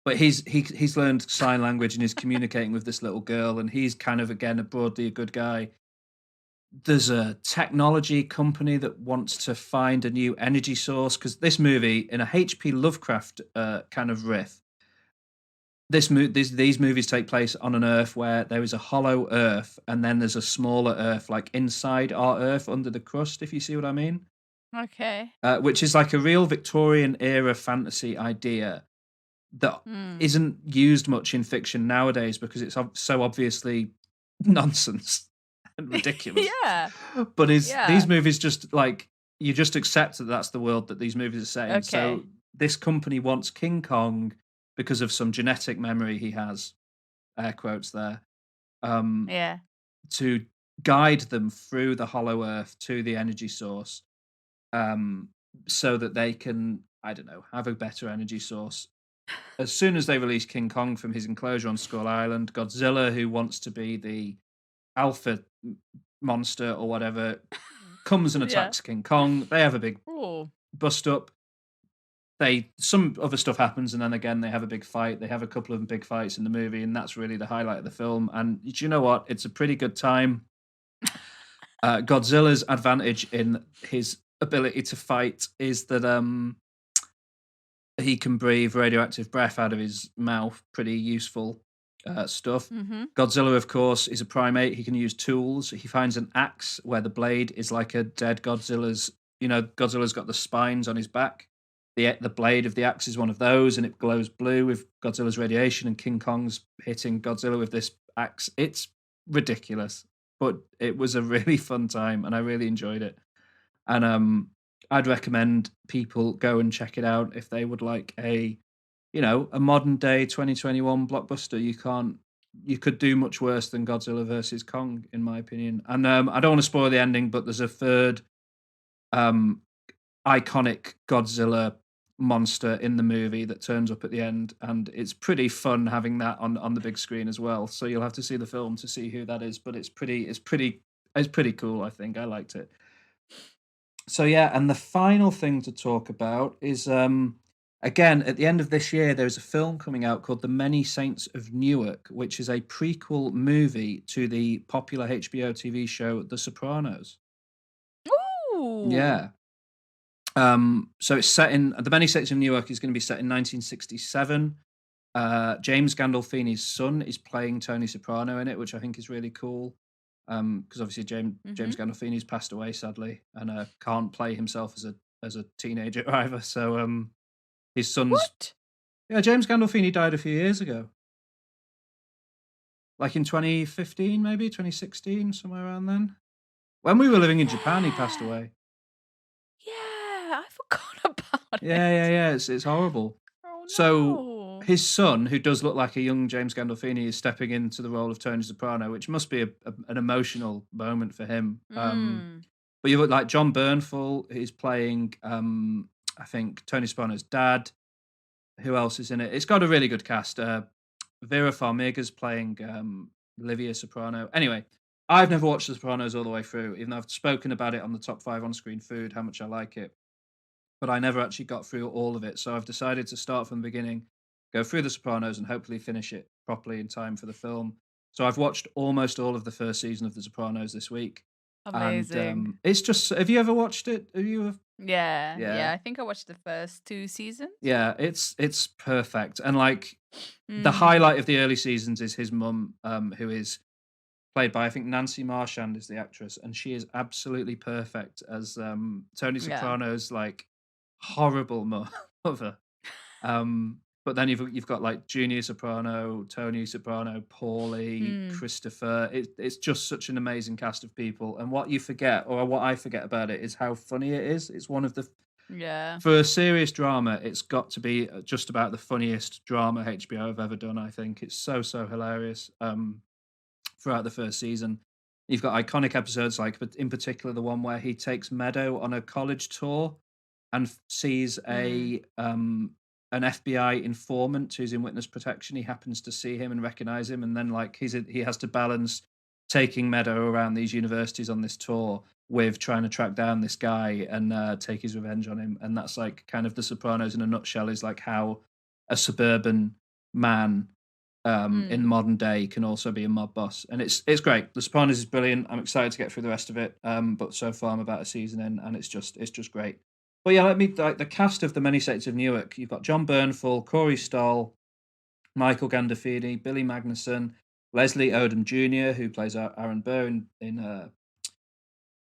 But he's learned sign language and is communicating with this little girl, and he's kind of again broadly a good guy. There's a technology company that wants to find a new energy source because this movie, in a H.P. Lovecraft kind of riff, these movies take place on an Earth where there is a hollow Earth, and then there's a smaller Earth, like inside our Earth, under the crust. If you see what I mean. Okay. Which is like a real Victorian era fantasy idea that isn't used much in fiction nowadays because it's so obviously nonsense and ridiculous. Yeah. But these movies just like you just accept that that's the world that these movies are set in. Okay. So this company wants King Kong because of some genetic memory he has, air quotes there, Yeah. to guide them through the hollow earth to the energy source, so that they can, I don't know, have a better energy source. As soon as they release King Kong from his enclosure on Skull Island, Godzilla, who wants to be the alpha monster or whatever, comes and attacks King Kong. They have a big bust up. Some other stuff happens, and then again they have a big fight. They have a couple of big fights in the movie, and that's really the highlight of the film. And do you know what? It's a pretty good time. Godzilla's advantage in his ability to fight is that he can breathe radioactive breath out of his mouth. Pretty useful stuff. Godzilla, of course, is a primate. He can use tools. He finds an axe where the blade is like a dead Godzilla's. Godzilla's got the spines on his back. The blade of the axe is one of those, and it glows blue with Godzilla's radiation, and King Kong's hitting Godzilla with this axe. It's ridiculous, but it was a really fun time, and I really enjoyed it. And I'd recommend people go and check it out if they would like a modern day 2021 blockbuster. You could do much worse than Godzilla versus Kong, in my opinion. And I don't want to spoil the ending, but there's a third iconic Godzilla monster in the movie that turns up at the end, and it's pretty fun having that on the big screen as well. So you'll have to see the film to see who that is, but it's pretty cool. I think I liked it. So yeah, and the final thing to talk about is again at the end of this year there's a film coming out called The Many Saints of Newark, which is a prequel movie to the popular HBO TV show The Sopranos. Ooh. Yeah. So it's set in The Many Saints of Newark is going to be set in 1967. James Gandolfini's son is playing Tony Soprano in it, which I think is really cool. Because obviously James Gandolfini's passed away sadly, and can't play himself as a teenager either. So his son's James Gandolfini died a few years ago, like in 2015, maybe 2016, somewhere around then. When we were living in Japan, he passed away. Yeah, I forgot about it. Yeah. It's horrible. Oh, no. So his son, who does look like a young James Gandolfini, is stepping into the role of Tony Soprano, which must be an emotional moment for him. But you look like John Bernthal is playing, I think, Tony Soprano's dad. Who else is in it? It's got a really good cast. Vera Farmiga's playing Livia Soprano. Anyway, I've never watched The Sopranos all the way through, even though I've spoken about it on the top 5 on-screen food, how much I like it. But I never actually got through all of it. So I've decided to start from the beginning, go through The Sopranos, and hopefully finish it properly in time for the film. So I've watched almost all of the first season of The Sopranos this week. Amazing. And it's just, have you ever watched it? Yeah. I think I watched the first 2 seasons. Yeah, it's perfect. And like the highlight of the early seasons is his mum, who is played by, I think, Nancy Marchand is the actress, and she is absolutely perfect as Tony Soprano's like horrible mother. But then you've got like Junior Soprano, Tony Soprano, Paulie, Christopher. It's just such an amazing cast of people. And what you forget, or what I forget about it, is how funny it is. It's one of the Yeah. For a serious drama, it's got to be just about the funniest drama HBO have ever done, I think. It's so hilarious throughout the first season. You've got iconic episodes, like in particular the one where he takes Meadow on a college tour and sees an FBI informant who's in witness protection. He happens to see him and recognize him, and then like he has to balance taking Meadow around these universities on this tour with trying to track down this guy and take his revenge on him. And that's like kind of The Sopranos in a nutshell, is like how a suburban man in modern day can also be a mob boss. And it's great. The Sopranos is brilliant. I'm excited to get through the rest of it. But so far I'm about a season in, and it's just great. But yeah, like the cast of The Many Saints of Newark. You've got John Bernthal, Corey Stoll, Michael Gandolfini, Billy Magnuson, Leslie Odom Jr., who plays Aaron Burr in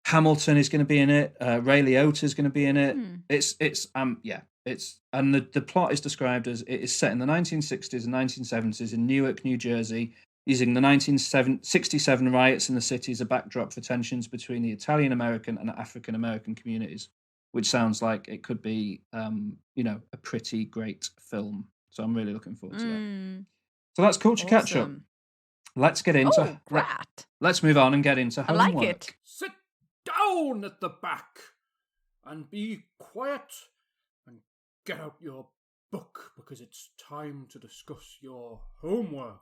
Hamilton, is going to be in it. Ray Liotta is going to be in it. It's and the plot is described as it is set in the 1960s and 1970s in Newark, New Jersey, using the 1967 riots in the city as a backdrop for tensions between the Italian American and African American communities, which sounds like it could be, a pretty great film. So I'm really looking forward to that. So that's Culture Catch Up. Let's get into... Let's move on and get into homework. I like it. Sit down at the back and be quiet and get out your book, because it's time to discuss your homework.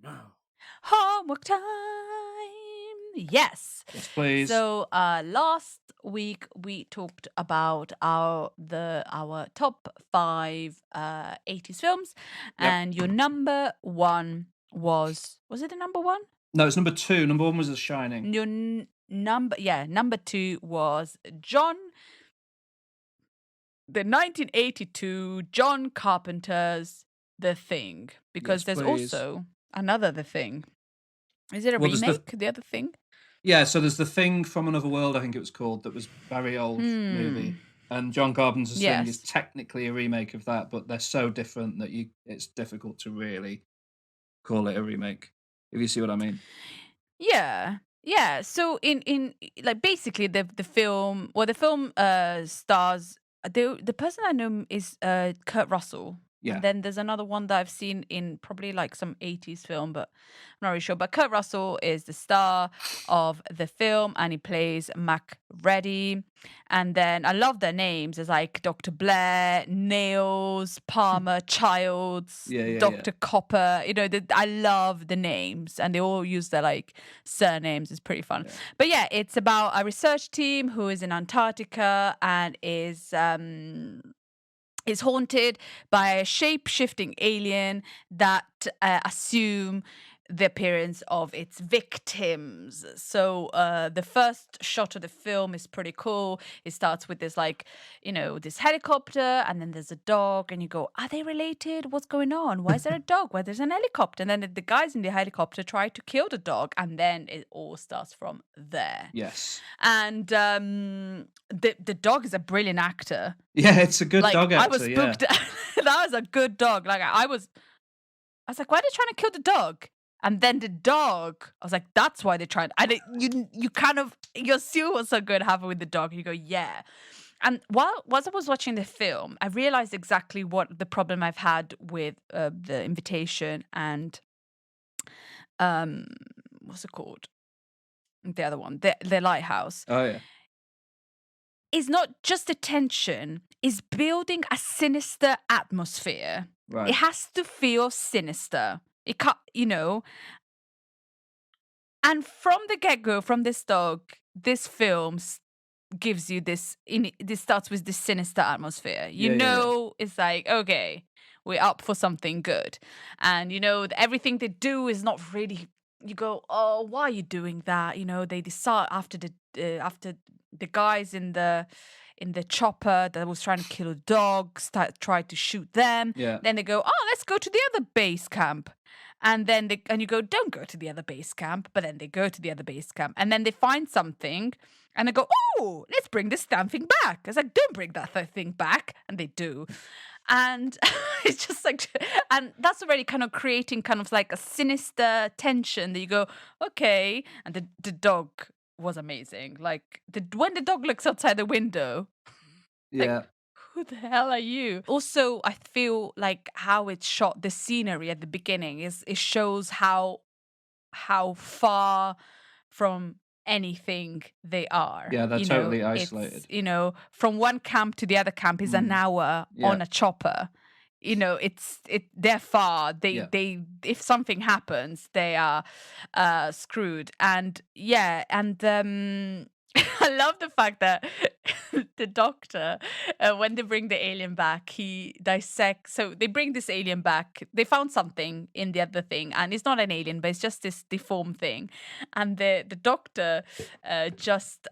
Now. Homework time. Yes, please. So last week we talked about our top 5 80s films, and your number 1 was it the number 1? No, it's number 2. Number 1 was The Shining. Your number 2 was the 1982 John Carpenter's The Thing, because there's also another The Thing. Is it a remake? The other Thing? Yeah, so there's The Thing from Another World, I think it was called, that was very old movie. And John Carpenter's Thing is technically a remake of that, but they're so different that it's difficult to really call it a remake, if you see what I mean. Yeah. Yeah. So in like basically the film stars the person I know is Kurt Russell. Yeah. And then there's another one that I've seen in probably like some 80s film, but I'm not really sure. But Kurt Russell is the star of the film, and he plays Mac Reddy. And then I love their names. It's like Dr. Blair, Nails, Palmer, Childs, Dr. Copper. I love the names, and they all use their like surnames. It's pretty fun. Yeah. But yeah, it's about a research team who is in Antarctica and is haunted by a shape-shifting alien that assume the appearance of its victims. So the first shot of the film is pretty cool. It starts with this this helicopter, and then there's a dog, and you go, are they related? What's going on? Why is there a dog? Why there's an helicopter? And then the guys in the helicopter try to kill the dog, and then it all starts from there. Yes. And the dog is a brilliant actor. Yeah, it's a good dog actor. I was spooked. That was a good dog. Like I was like, why are they trying to kill the dog? And then the dog, I was like, that's why they're trying. And you kind of, you assume what's so good happened with the dog. And you go, yeah. And whilst I was watching the film, I realized exactly what the problem I've had with The Invitation and what's it called? The other one, the Lighthouse. Oh yeah. Is not just the tension, is building a sinister atmosphere. Right. It has to feel sinister. It can't, And from the get-go, from this dog, this film gives you this. This starts with this sinister atmosphere. It's like, okay, we're up for something good, and everything they do is not really. You go, oh, why are you doing that? They decide after the guys in the chopper that was trying to kill a dog tried to shoot them. Yeah. Then they go, oh, let's go to the other base camp. And then you go, don't go to the other base camp. But then they go to the other base camp. And then they find something. And they go, oh, let's bring this damn thing back. It's like, don't bring that thing back. And they do. And it's just like, and that's already kind of creating kind of like a sinister tension that you go, okay. And the dog was amazing. Like when the dog looks outside the window, Yeah. who the hell are you? Also, I feel like how it's shot, the scenery at the beginning it shows how far from anything they are. Yeah, they're totally isolated. It's, from one camp to the other camp is an hour on a chopper. They're far. They if something happens, they are screwed. And I love the fact that the doctor, when they bring the alien back, he dissects. So they bring this alien back. They found something in the other thing, and it's not an alien, but it's just this deformed thing. And the doctor just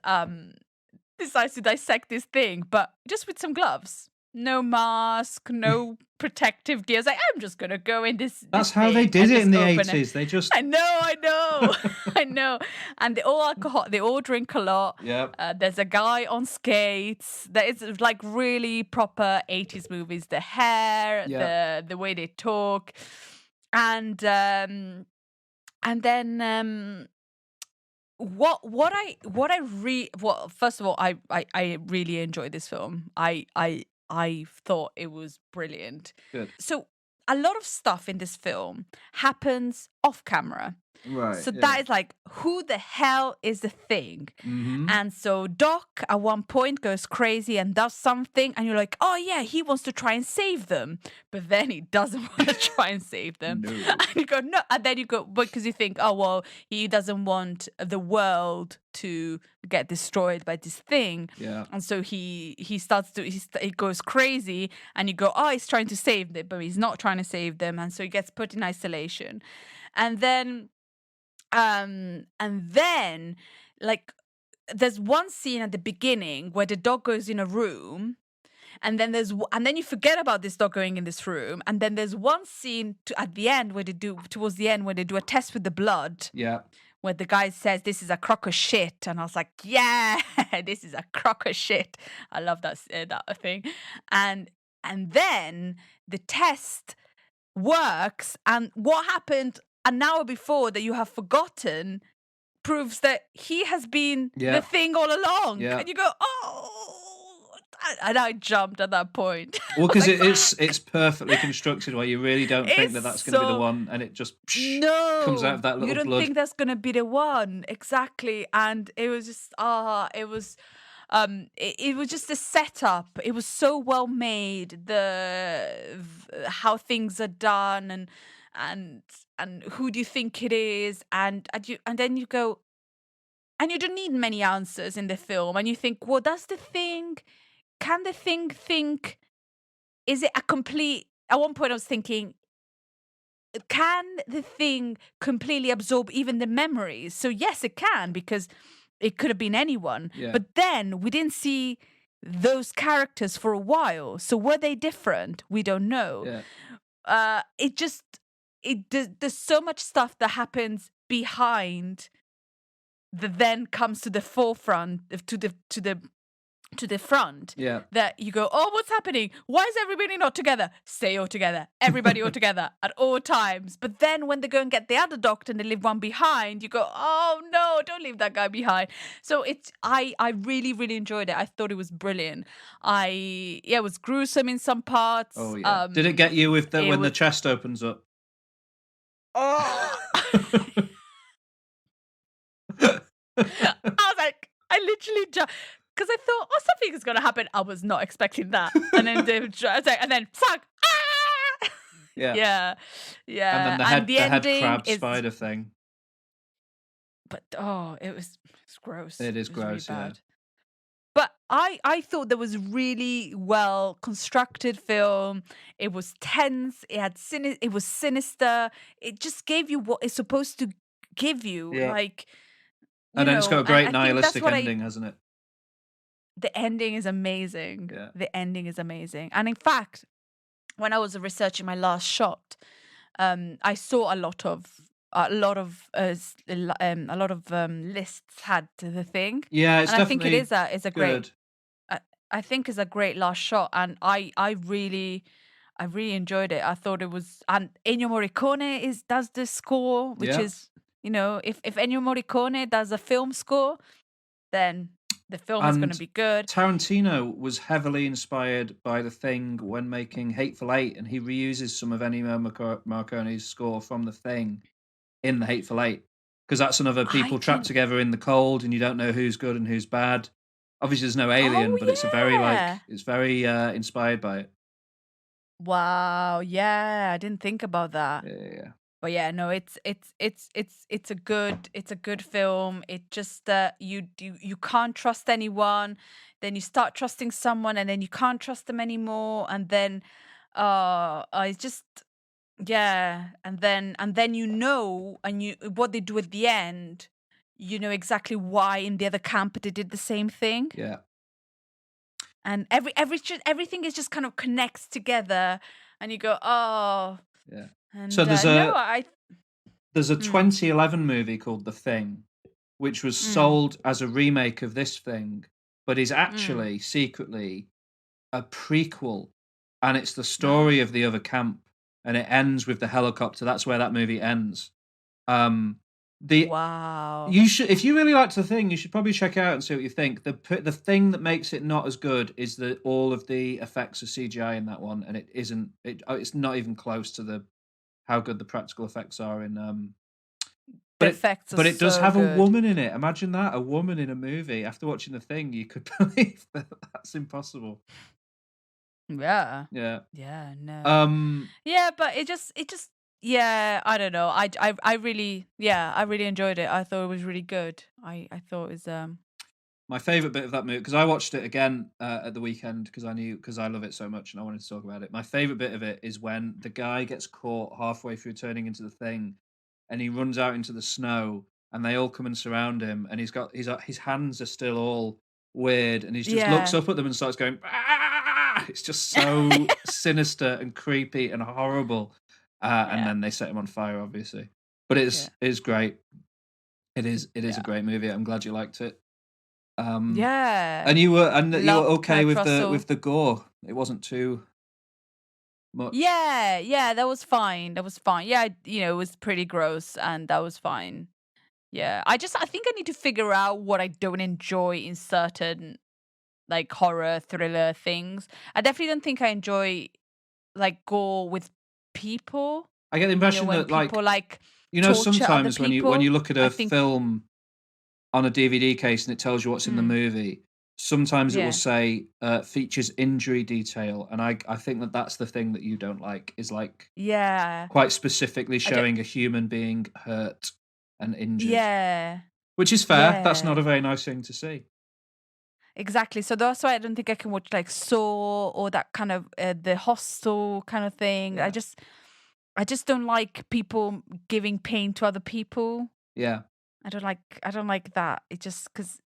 decides to dissect this thing, but just with some gloves. No mask, no protective gear. Like, I'm just gonna go in this. That's how they did it in the 80s. They just. I know. I know. And they all alcohol. They all drink a lot. Yeah. There's a guy on skates. That is like really proper 80s movies. The hair, the way they talk, and then first of all, I really enjoyed this film. I thought it was brilliant. Good. So a lot of stuff in this film happens off camera. Right. So that is like, who the hell is the thing? Mm-hmm. And so Doc at one point goes crazy and does something, and you're like, oh yeah, he wants to try and save them. But then he doesn't want to try and save them. No. And you go, no. And then you go, because you think, oh, well, he doesn't want the world to get destroyed by this thing. Yeah. And so he goes crazy, and you go, oh, he's trying to save them, but he's not trying to save them. And so he gets put in isolation. And then like there's one scene at the beginning where the dog goes in a room, and then you forget about this dog going in this room, and then there's one scene at the end where they do a test with the blood. Yeah. Where the guy says, this is a crock of shit. And I was like, yeah, this is a crock of shit. I love that thing. And then the test works. And what happened an hour before that you have forgotten proves that he has been the thing all along. Yeah. And you go, oh. And I jumped at that point. Well, because it's perfectly constructed where you really don't think that's going to be the one, and it just comes out of that little blood. You don't think that's going to be the one. Exactly. And it was just, it was just a setup. It was so well made. How things are done and who do you think it is? And then you go, and you don't need many answers in the film. And you think, well, that's the thing. Can the thing think? Is it a complete? At one point, I was thinking, can the thing completely absorb even the memories? So yes, it can, because it could have been anyone. Yeah. But then we didn't see those characters for a while. So were they different? We don't know. Yeah. There's so much stuff that happens behind that then comes to the forefront, to the front, that you go, oh, what's happening? Why is everybody not together? Stay all together. Everybody all together at all times. But then when they go and get the other doctor and they leave one behind, you go, oh no, don't leave that guy behind. So I really, really enjoyed it. I thought it was brilliant. It was gruesome in some parts. Oh yeah. Did it get you when the chest opens up? Oh. I was like, I literally just. Because I thought, oh, something is going to happen. I was not expecting that. And then fuck. Ah! Yeah. Yeah. And then the head crab spider thing. But, it's gross. It is was gross, really yeah. bad. But I thought there was really well constructed film. It was tense. It was sinister. It just gave you what it's supposed to give you. Yeah. Like, and then it's got a great nihilistic ending, hasn't it? The ending is amazing. Yeah. The ending is amazing. And in fact, when I was researching my last shot, I saw a lot of lists had the thing. Yeah, it's and definitely I think it is a great. good. I think it's a great last shot, and I really enjoyed it. I thought it was, and Ennio Morricone does the score, which is if Ennio Morricone does a film score, then the film is going to And be good. Tarantino was heavily inspired by The Thing when making Hateful Eight, and he reuses some of Ennio Morricone's score from The Thing in the Hateful Eight, because that's another people trapped together in the cold, and you don't know who's good and who's bad. Obviously, there's no alien, but it's a very it's very inspired by it. Wow, yeah, I didn't think about that. Yeah. But yeah, no, it's a good film. It just you can't trust anyone, then you start trusting someone, and then you can't trust them anymore, and then it's just and then and what they do at the end, you know exactly why in the other camp they did the same thing. Yeah. And everything is just kind of connects together, and you go, oh. Yeah. And so there's a 2011 movie called The Thing, which was sold as a remake of this thing, but is actually secretly a prequel, and it's the story of the other camp, and it ends with the helicopter. That's where that movie ends. Wow. You should, if you really liked The Thing, you should probably check it out and see what you think. The thing that makes it not as good is that all of the effects are CGI in that one, and it isn't. It's not even close to how good the practical effects are in. But it does have a woman in it. Imagine that, a woman in a movie. After watching The Thing, you could believe that's impossible. Yeah. Yeah. Yeah. No. Yeah, but it just. Yeah, I don't know. I really enjoyed it. I thought it was really good. I thought it was my favorite bit of that movie, because I watched it again at the weekend because I love it so much and I wanted to talk about it. My favorite bit of it is when the guy gets caught halfway through turning into the thing, and he runs out into the snow, and they all come and surround him, and his hands are still all weird, and he just looks up at them and starts going, ah! It's just so sinister and creepy and horrible. And then they set him on fire, obviously. But it's great. It is a great movie. I'm glad you liked it. And you were okay with the gore. It wasn't too much. Yeah, that was fine. Yeah, it was pretty gross, and that was fine. Yeah, I think I need to figure out what I don't enjoy in certain like horror thriller things. I definitely don't think I enjoy like gore with people. I get the impression that people sometimes when you look at a film on a DVD case and it tells you what's in the movie, sometimes it will say features injury detail, and I think that's the thing that you don't like, is like quite specifically showing a human being hurt and injured. Yeah, which is fair. That's not a very nice thing to see. Exactly. So that's why I don't think I can watch like Saw or that kind of the Hostel kind of thing. Yeah. I just don't like people giving pain to other people. Yeah. I don't like that. It just because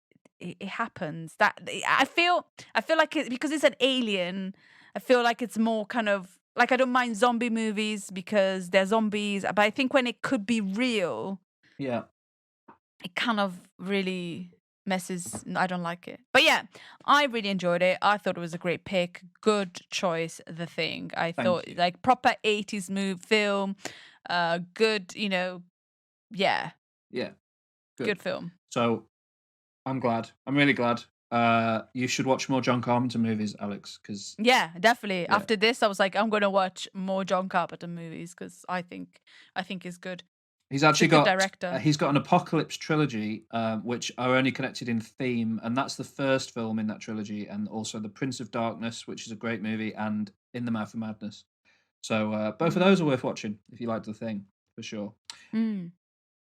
it happens. That I feel like because it's an alien. I feel like it's more kind of like I don't mind zombie movies because they're zombies, but I think when it could be real, yeah, it kind of really messes. I don't like it. But yeah, I really enjoyed it. I thought it was a great pick. Good choice, The Thing. I thought like proper 80s film. Good, yeah. Yeah. Good film. So I'm glad. I'm really glad. You should watch more John Carpenter movies, Alex, because yeah, definitely. Yeah. After this, I was like, I'm gonna watch more John Carpenter movies because I think he's good. He's actually got director. He's got an Apocalypse trilogy, which are only connected in theme, and that's the first film in that trilogy, and also The Prince of Darkness, which is a great movie, and In the Mouth of Madness. So both of those are worth watching if you liked The Thing, for sure.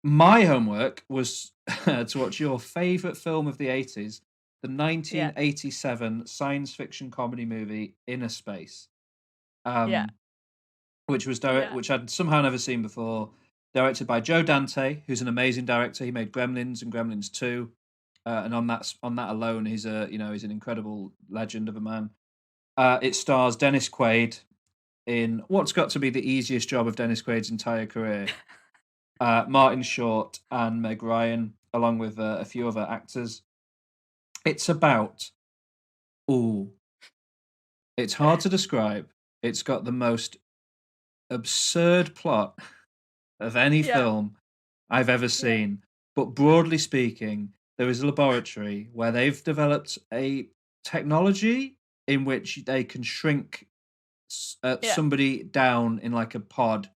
My homework was to watch your favourite film of the 80s, the 1987 science fiction comedy movie Innerspace, which was which I'd somehow never seen before. Directed by Joe Dante, who's an amazing director. He made Gremlins and Gremlins 2, and on that alone, he's an incredible legend of a man. It stars Dennis Quaid in what's got to be the easiest job of Dennis Quaid's entire career. Martin Short and Meg Ryan, along with a few other actors. It's about it's hard to describe. It's got the most absurd plot of any film I've ever seen. But broadly speaking, there is a laboratory where they've developed a technology in which they can shrink somebody down in like a pod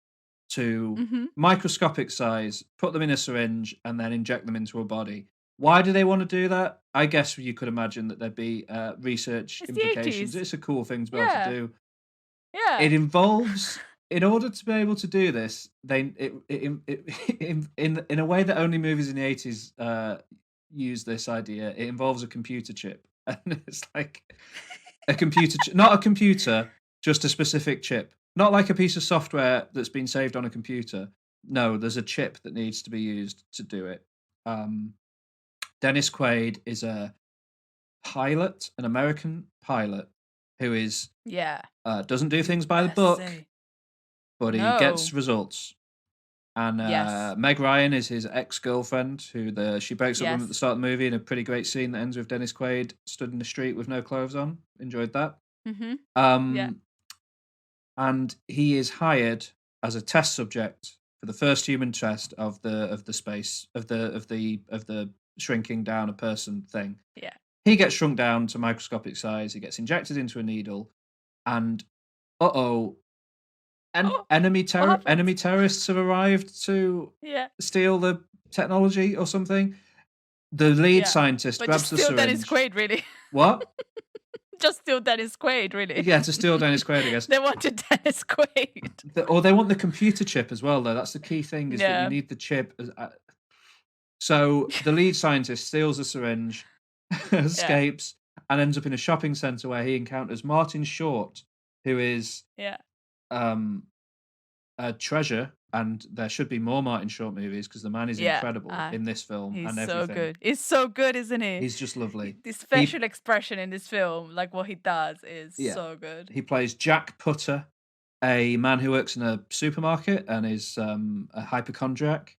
to microscopic size, put them in a syringe, and then inject them into a body. Why do they want to do that? I guess you could imagine that there'd be research It's the implications. 80s. It's a cool thing to be able to do. Yeah. It involves, in order to be able to do this, in a way that only movies in the 80s use this idea. It involves a computer chip, and it's like a computer, not a computer, just a specific chip, not like a piece of software that's been saved on a computer. No, there's a chip that needs to be used to do it. Dennis Quaid is a pilot, an American pilot, who is doesn't do things by the book, but he gets results. And Meg Ryan is his ex-girlfriend, who she breaks up with him at the start of the movie in a pretty great scene that ends with Dennis Quaid stood in the street with no clothes on. Enjoyed that. And he is hired as a test subject for the first human test of the space of the shrinking down a person thing. Yeah. He gets shrunk down to microscopic size. He gets injected into a needle, and enemy terrorists have arrived to steal the technology or something. The lead scientist grabs the syringe. Dennis Quaid, really. What? Just steal Dennis Quaid, really. Yeah, to steal Dennis Quaid, I guess. They wanted Dennis Quaid. Or they want the computer chip as well, though. That's the key thing, is that you need the chip. So the lead scientist steals the syringe, escapes, and ends up in a shopping centre where he encounters Martin Short, who is a treasure, and there should be more Martin Short movies because the man is incredible in this film and everything. He's so good. He's so good, isn't he? He's just lovely. The facial expression in this film, like what he does, is so good. He plays Jack Putter, a man who works in a supermarket and is a hypochondriac.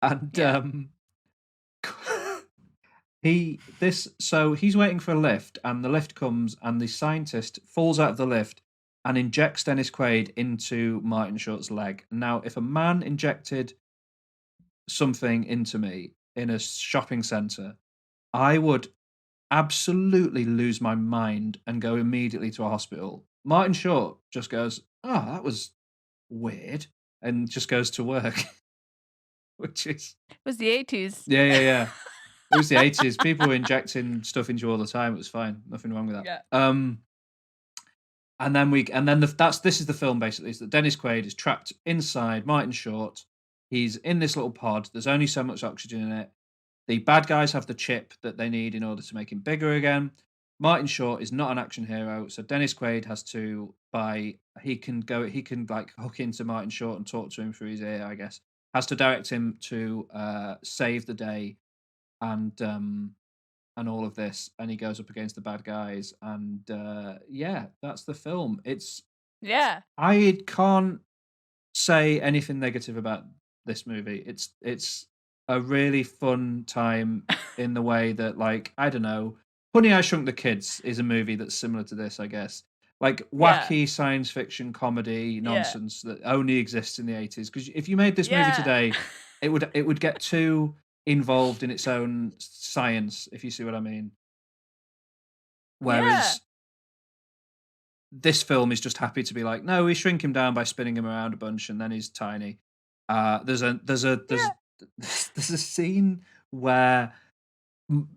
And he's waiting for a lift, and the lift comes, and the scientist falls out of the lift and injects Dennis Quaid into Martin Short's leg. Now, if a man injected something into me in a shopping centre, I would absolutely lose my mind and go immediately to a hospital. Martin Short just goes, "Oh, that was weird," and just goes to work. Which is... It was the 80s. Yeah. It was the 80s. People were injecting stuff into you all the time. It was fine. Nothing wrong with that. Yeah. This is the film basically. Is that Dennis Quaid is trapped inside Martin Short. He's in this little pod. There's only so much oxygen in it. The bad guys have the chip that they need in order to make him bigger again. Martin Short is not an action hero, so Dennis Quaid has to he can like hook into Martin Short and talk to him through his ear, I guess. Has to direct him to save the day and all of this, and he goes up against the bad guys, and that's the film. I can't say anything negative about this movie. It's a really fun time in the way that, like, I don't know, Honey, I Shrunk the Kids is a movie that's similar to this, I guess. Like wacky science fiction comedy nonsense that only exists in the 80s. Because if you made this movie today, it would get too involved in its own science, if you see what I mean. Whereas this film is just happy to be like, no, we shrink him down by spinning him around a bunch, and then he's tiny. There's a scene where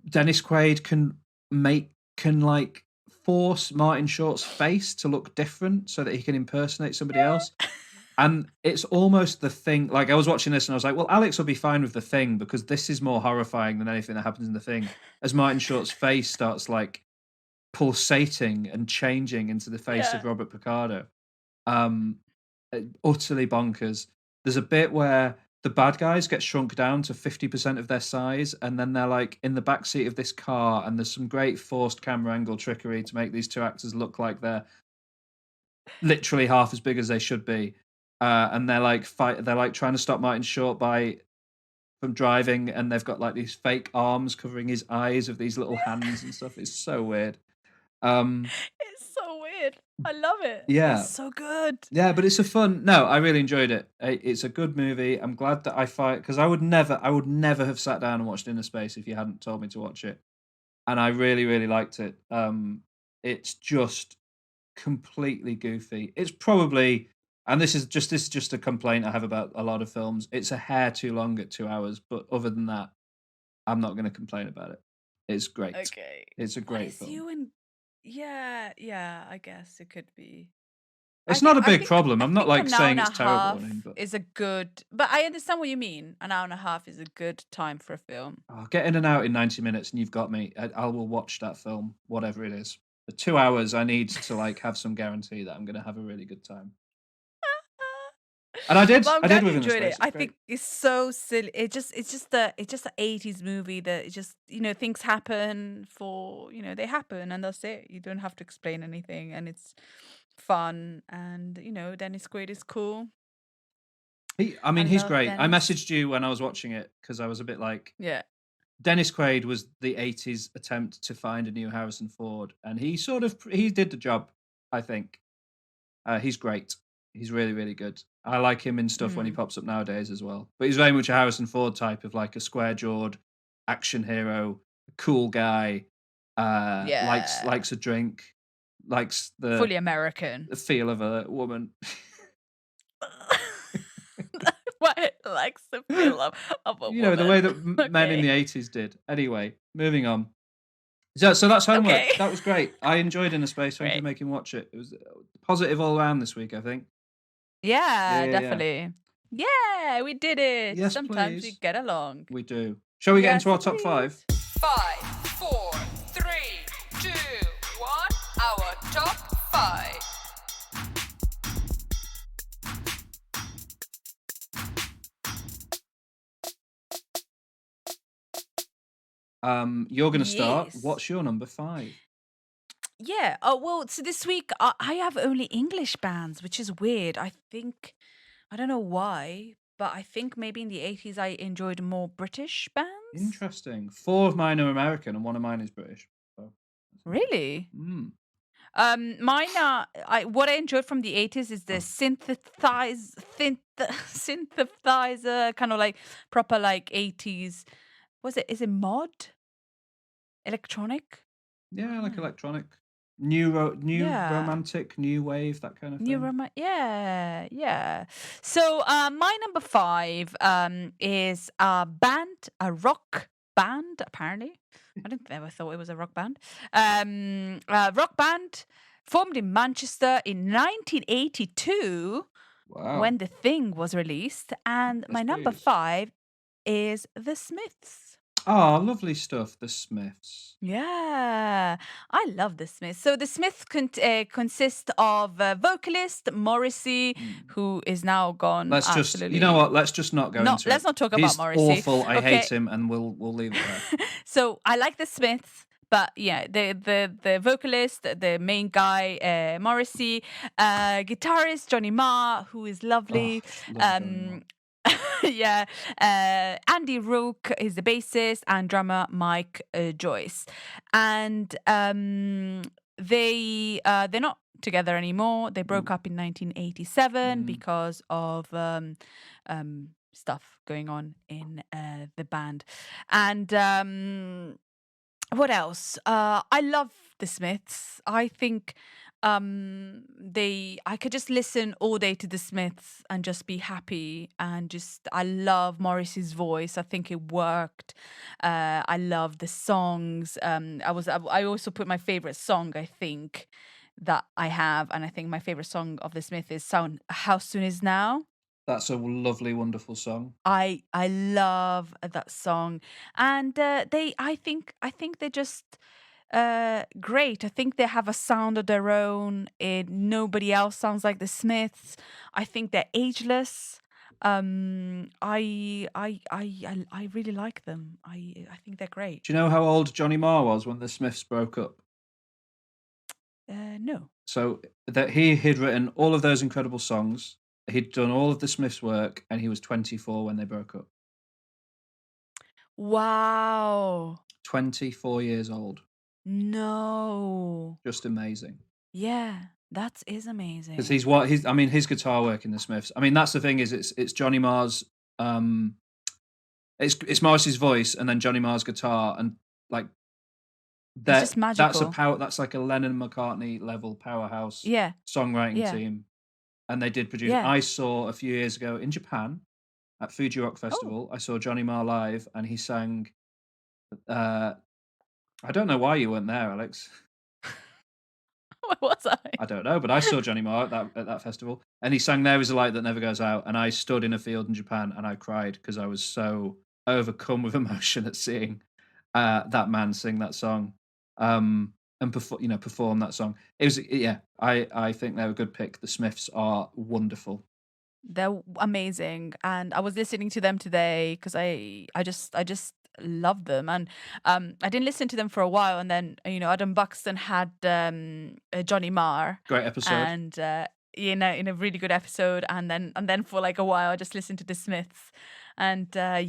Dennis Quaid can like force Martin Short's face to look different so that he can impersonate somebody else. And it's almost The Thing. Like, I was watching this and I was like, well, Alex will be fine with The Thing because this is more horrifying than anything that happens in The Thing. As Martin Short's face starts like pulsating and changing into the face of Robert Picardo. Utterly bonkers. There's a bit where the bad guys get shrunk down to 50% of their size, and then they're like in the backseat of this car, and there's some great forced camera angle trickery to make these two actors look like they're literally half as big as they should be. And they're like trying to stop Martin Short from driving, and they've got like these fake arms covering his eyes of these little hands and stuff. It's so weird. It's so weird. I love it. Yeah. It's so good. Yeah, but it's a fun. No, I really enjoyed it. It's a good movie. I'm glad that I fight because I would never have sat down and watched Innerspace if you hadn't told me to watch it, and I really, really liked it. It's just completely goofy. It's probably, and this is just a complaint I have about a lot of films. It's a hair too long at 2 hours, but other than that, I'm not going to complain about it. It's great. Okay. It's a What great is film. you and yeah, I guess it could be. It's not a big I problem. I'm not think like an hour saying and it's a terrible or half anything, but is a good. But I understand what you mean. An hour and a half is a good time for a film. Get in and out in 90 minutes and you've got me. I will watch that film, whatever it is. For 2 hours, I need to like have some guarantee that I'm going to have a really good time. And I did. Well, I'm I glad did you within the enjoyed space. it. I think it's so silly. It's just the 80s movie that it just things happen for they happen and that's it. You don't have to explain anything and it's fun and Dennis Quaid is cool. He's great. Dennis. I messaged you when I was watching it because I was a bit like, yeah. Dennis Quaid was the 80s attempt to find a new Harrison Ford, and he did the job, I think. He's great. He's really, really good. I like him in stuff when he pops up nowadays as well. But he's very much a Harrison Ford type of like a square-jawed action hero, cool guy, likes a drink, likes Fully American. the feel of a woman. What likes the feel of a woman. The way that men in the 80s did. Anyway, moving on. So that's homework. Okay. That was great. I enjoyed Innerspace. Thank you Great. for making me watch it. It was positive all around this week, I think. Yeah, Yeah. definitely. Yeah, we did it. Yes, Sometimes please. we get along. We do. Shall we get Yes, into our top 5? 5, 4, 3, 2, 1. Our top 5. You're going to start. Yes. What's your number 5? Yeah. Oh, well, so this week I have only English bands, which is weird. I don't know why, but I think maybe in the 80s I enjoyed more British bands. Interesting. 4 of mine are American and 1 of mine is British. So. Really? Mm. Mine are. What I enjoyed from the 80s is the synthesizer, kind of like proper like 80s. Is it mod? Electronic? Yeah, like electronic. New Yeah. romantic, new wave, that kind of thing. Yeah. So my number 5 is a rock band, apparently. I didn't ever thought it was a rock band. A rock band formed in Manchester in 1982 Wow. when The Thing was released. And my number 5 is The Smiths. Oh, lovely stuff, The Smiths. Yeah, I love The Smiths. So The Smiths consist of vocalist Morrissey, who is now gone. Let's just, you know what? Let's just not go into it. Let's not talk about Morrissey. He's awful. I hate him, and we'll leave it there. So I like The Smiths. But yeah, the vocalist, the main guy, Morrissey, guitarist Johnny Marr, who is lovely. Yeah, Andy Rourke is the bassist and drummer Mike Joyce, and they're not together anymore. They broke up in 1987 because of stuff going on in the band, and what else? I love the Smiths. I think I could just listen all day to the Smiths and just be happy, and I love Morrissey's voice. I think it worked. I love the songs. I also put my favorite song, I think, that I have, and I think my favorite song of the Smiths is How Soon Is Now. That's a lovely, wonderful song. I love that song, and I think they're just great. I think they have a sound of their own. Nobody else sounds like the Smiths. I think they're ageless. I really like them. I think they're great. Do you know how old Johnny Marr was when the Smiths broke up? No. So that he had written all of those incredible songs. He'd done all of the Smiths' work, and he was 24 when they broke up. Wow. 24 years old. No. Just amazing. Yeah, that is amazing. Because his guitar work in the Smiths. I mean, that's the thing is it's Johnny Marr's. It's Morrissey's voice and then Johnny Marr's guitar and like It's just that's magical. that's like a Lennon McCartney level powerhouse Yeah, songwriting yeah, team, and they did produce. yeah. I saw a few years ago in Japan at Fuji Rock Oh, Festival. I saw Johnny Marr live, and he sang. I don't know why you weren't there, Alex. where was I? I don't know, but I saw Johnny Marr at that festival, and he sang "There Is a Light That Never Goes Out," and I stood in a field in Japan and I cried because I was so overcome with emotion at seeing that man sing that song, and perform that song. It was I think they're a good pick. The Smiths are wonderful. They're amazing, and I was listening to them today because I just love them, and I didn't listen to them for a while, and then Adam Buxton had Johnny Marr, Great episode, and in a really good episode, and then for like a while I just listened to the Smiths, and I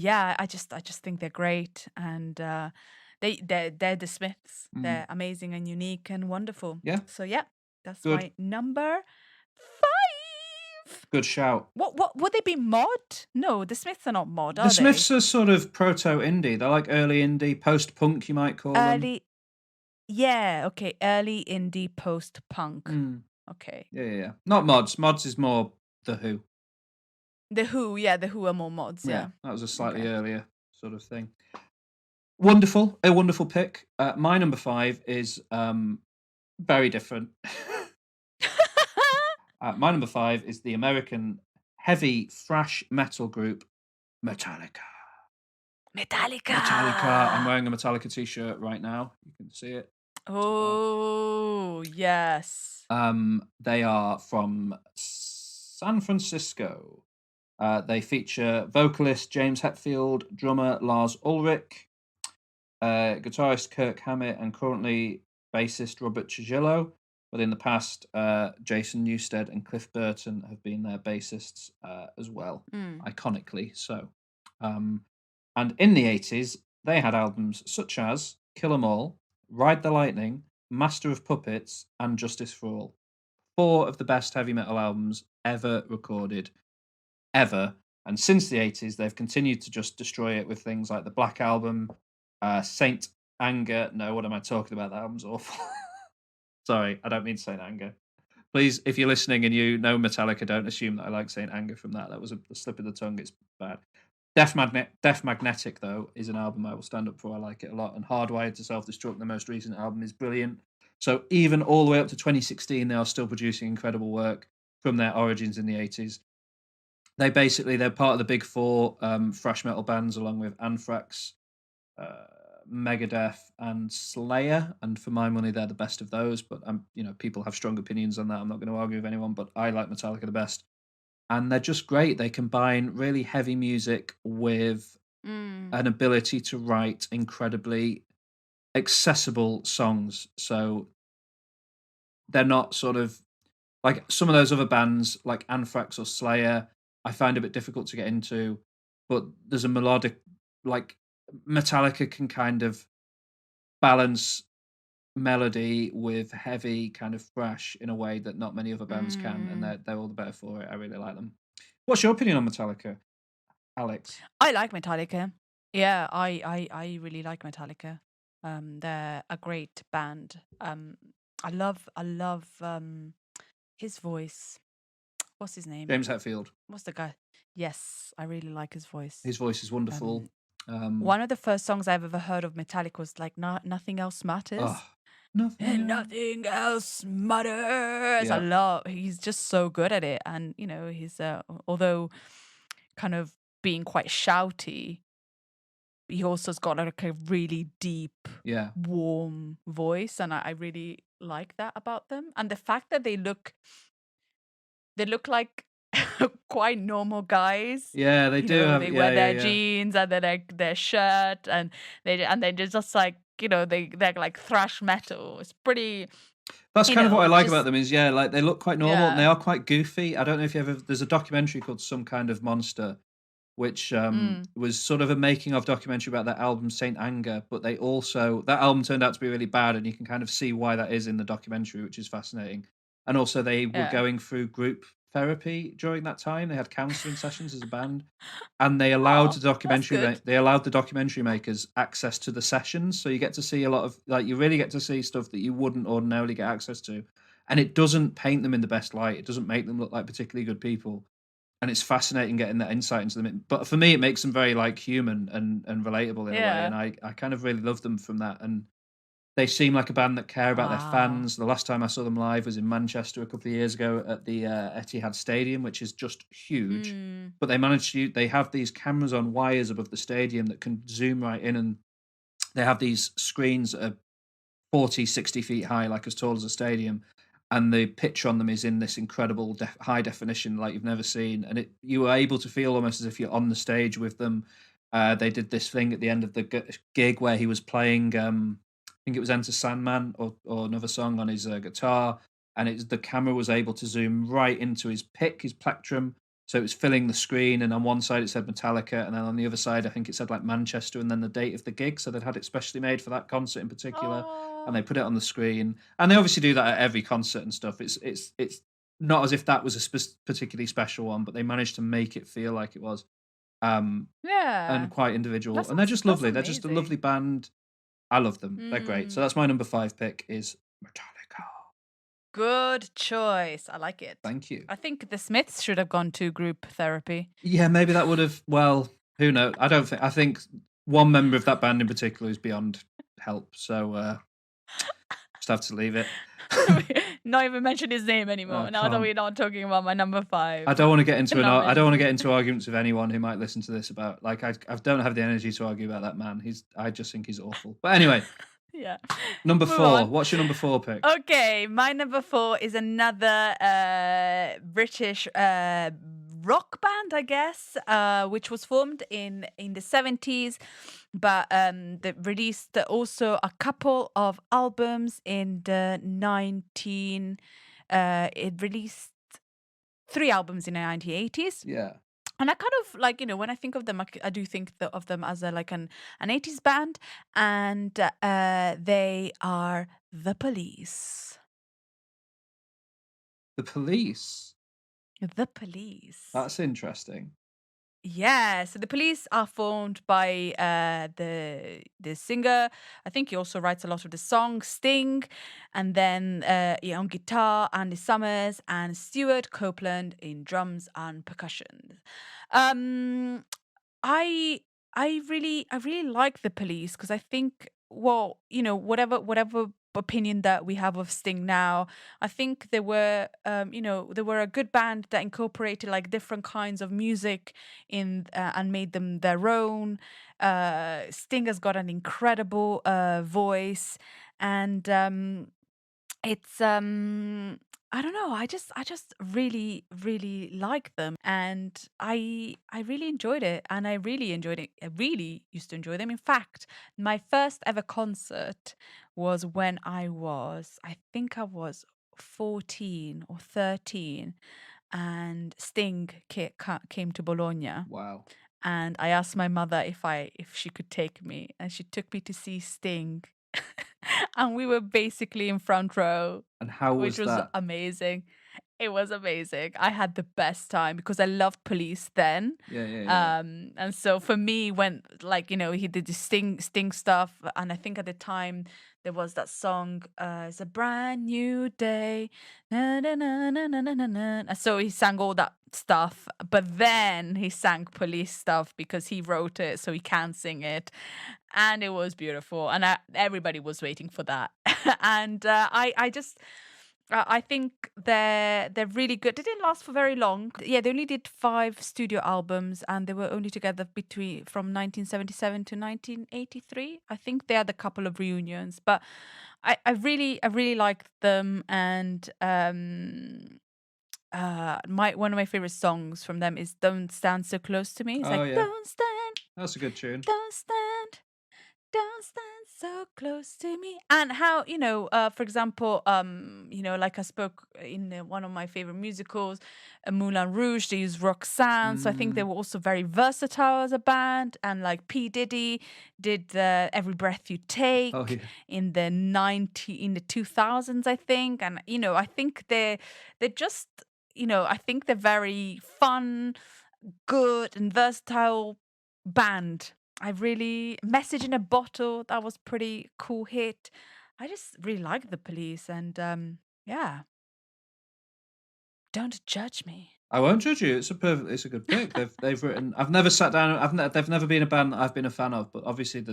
just think they're great, and they're the Smiths. They're amazing and unique and wonderful. Yeah. So yeah, that's Good. my number 5. Good shout. What would they be mod? No, the Smiths are not mod, are The they? Smiths are sort of proto indie. They're like early indie, post punk, you might call them. Early, yeah, okay, early indie post punk. Okay. Yeah. Not mods. Mods is more The Who. The Who are more mods. Yeah, that was a slightly earlier sort of thing. Wonderful, a wonderful pick. My number 5 is very different. My number 5 is the American heavy thrash metal group Metallica. I'm wearing a Metallica t-shirt right now. You can see it. Oh, yes. They are from San Francisco. They feature vocalist James Hetfield, drummer Lars Ulrich, guitarist Kirk Hammett, and currently bassist Robert Trujillo. But in the past, Jason Newsted and Cliff Burton have been their bassists as well, iconically so. And in the 80s, they had albums such as Kill 'Em All, Ride the Lightning, Master of Puppets, and Justice for All. 4 of the best heavy metal albums ever recorded, ever. And since the 80s, they've continued to just destroy it with things like the Black Album, Saint Anger. No, what am I talking about? That album's awful. Sorry, I don't mean Saint Anger. Please, if you're listening and you know Metallica, don't assume that I like Saint Anger from that. That was a slip of the tongue. It's bad. Death Magnetic, though, is an album I will stand up for. I like it a lot. And Hardwired to Self-Destruct, the most recent album, is brilliant. So even all the way up to 2016, they are still producing incredible work from their origins in the 80s. They're part of the big 4 thrash metal bands, along with Anthrax, Megadeth, and Slayer. And for my money, they're the best of those. But people have strong opinions on that. I'm not going to argue with anyone, but I like Metallica the best. And they're just great. They combine really heavy music with an ability to write incredibly accessible songs. So they're not sort of like some of those other bands like Anthrax or Slayer, I find a bit difficult to get into. But there's a melodic, like Metallica can kind of balance melody with heavy kind of thrash in a way that not many other bands can, and they're all the better for it. I really like them. What's your opinion on Metallica, Alex? I like Metallica. Yeah, I really like Metallica. They're a great band. I love his voice. What's his name? James Hetfield. What's the guy? Yes, I really like his voice. His voice is wonderful. One of the first songs I've ever heard of Metallica was like Nothing Else Matters. Oh, nothing else matters. Yeah. He's just so good at it. And, he's, although kind of being quite shouty, he also has got like a really deep, warm voice. And I really like that about them. And the fact that they look like quite normal guys. Yeah, they do. They wear their jeans and their shirt, and they're just like they're like thrash metal. It's pretty. That's kind of what I like about them is like they look quite normal and they are quite goofy. I don't know if you ever. There's a documentary called Some Kind of Monster which was sort of a making of documentary about their album Saint Anger, but that album turned out to be really bad, and you can kind of see why that is in the documentary, which is fascinating. And also they were going through group therapy during that time. They had counseling sessions as a band, and they allowed the documentary makers access to the sessions, so you get to see a lot of you really get to see stuff that you wouldn't ordinarily get access to, and it doesn't paint them in the best light. It doesn't make them look like particularly good people. And it's fascinating getting that insight into them. But for me, it makes them very human and relatable in a way. And I kind of really love them from that. And they seem like a band that care about their fans. The last time I saw them live was in Manchester a couple of years ago at the Etihad Stadium, which is just huge. But they have these cameras on wires above the stadium that can zoom right in, and they have these screens that are 40, 60 feet high, like as tall as a stadium. And the picture on them is in this incredible high definition like you've never seen. And you were able to feel almost as if you're on the stage with them. They did this thing at the end of the gig where he was playing, I think it was Enter Sandman or another song on his guitar. And the camera was able to zoom right into his plectrum. So it was filling the screen. And on one side it said Metallica. And then on the other side, I think it said Manchester and then the date of the gig. So they'd had it specially made for that concert in particular. And they put it on the screen, and they obviously do that at every concert and stuff. It's not as if that was a particularly special one, but they managed to make it feel like it was, and quite individual. And they're just lovely. They're just a lovely band. I love them. They're great. So that's my number 5 pick is Metallica. Good choice. I like it. Thank you. I think the Smiths should have gone to group therapy. Yeah, maybe that would have. Well, who knows? I think one member of that band in particular is beyond help. So. Just have to leave it. Not even mention his name anymore. Now that we're not talking about my number 5. I don't want to get into I don't want to get into arguments with anyone who might listen to this about I don't have the energy to argue about that man. I just think he's awful. But anyway. Yeah. Number 4. What's your number 4 pick? Okay, my number 4 is another British rock band, I guess, which was formed in the 70s, but they released also a couple of albums in the it released 3 albums in the 1980s. Yeah. And I kind of when I think of them, I do think of them as an 80s band, and they are The Police. The Police? The Police. That's interesting. Yeah, so The Police are formed by the singer. I think he also writes a lot of the songs, Sting, and then on guitar, Andy Summers, and Stuart Copeland in drums and percussion. I really like The Police because I think, whatever opinion that we have of Sting now, I think they were a good band that incorporated different kinds of music in and made them their own. Sting has got an incredible voice, and it's I don't know, I just really like them, and I really enjoyed it, and I really used to enjoy them. In fact, my first ever concert was when I think I was 14 or 13, and Sting came to Bologna. Wow. And I asked my mother if she could take me, and she took me to see Sting. And we were basically in front row. And how was that? Which was amazing. It was amazing. I had the best time because I loved Police then. Yeah. And so for me, when he did the Sting stuff, and I think at the time there was that song, "It's a brand new day." Na, na, na, na, na, na, na, na. And so he sang all that stuff, but then he sang Police stuff because he wrote it, so he can sing it, and it was beautiful, and everybody was waiting for that. And I think they're really good. They didn't last for very long. Yeah, they only did 5 studio albums, and they were only together from 1977 to 1983. I think they had a couple of reunions, but I really liked them. And one of my favorite songs from them is "Don't Stand So Close to Me." It's yeah. "Don't stand." That's a good tune. Don't stand Don't stand so close to me. And how, for example, like I spoke in one of my favorite musicals, Moulin Rouge, they use Roxanne. So I think they were also very versatile as a band. And like P. Diddy did the Every Breath You Take in the 2000s, I think. And, I think they're just, I think they're very fun, good and versatile band. I really Message in a Bottle, that was pretty cool hit. I just really like the Police, and yeah. Don't judge me. I won't judge you. It's a good pick. They've written. I've never sat down. They've never been a band that I've been a fan of, but obviously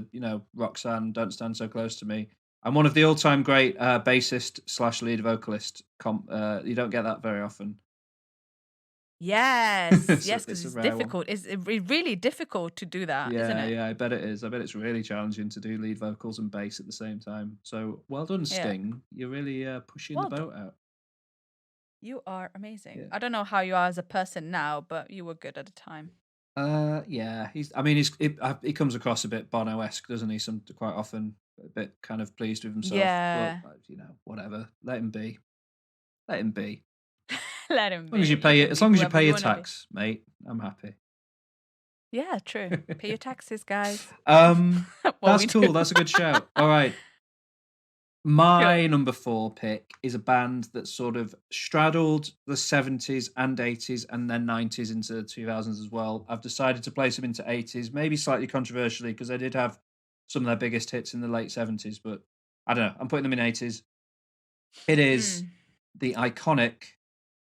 Roxanne, Don't Stand So Close to Me. I'm one of the all-time great bassist / lead vocalist. You don't get that very often. Yes, yes, because it's difficult. It's really difficult to do that, isn't it? Yeah, I bet it is. I bet it's really challenging to do lead vocals and bass at the same time. So well done, Sting. You're really pushing the boat out. You are amazing. Yeah. I don't know how you are as a person now, but you were good at the time. Yeah. He comes across a bit Bono-esque, doesn't he? Quite often a bit kind of pleased with himself. Yeah. But, whatever. Let him be. Let him be. Let him be. As long as you pay your tax, mate, I'm happy. Yeah, true. Pay your taxes, guys. That's cool. That's a good shout. All right. My number 4 pick is a band that sort of straddled the 70s and 80s and then 90s into the 2000s as well. I've decided to place them into 80s, maybe slightly controversially, because they did have some of their biggest hits in the late 70s, but I don't know. I'm putting them in 80s. It is the iconic,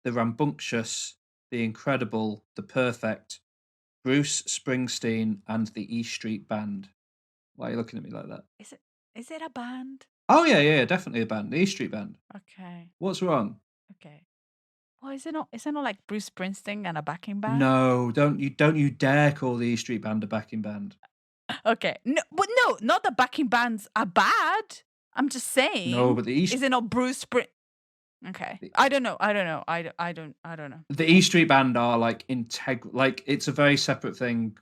the rambunctious, the incredible, the perfect Bruce Springsteen and the E Street Band. Why are you looking at me like that? Is it a band? Oh yeah, definitely a band. The E Street Band. Okay. What's wrong? Okay. Well, is it not like Bruce Springsteen and a backing band? No, don't you dare call the E Street Band a backing band. Okay. No, but no, not the backing bands are bad. I'm just saying. No, but the E Street... Is it not Bruce Springsteen? Okay. I don't know. I don't know. The E Street Band are like integral. Like it's a very separate thing.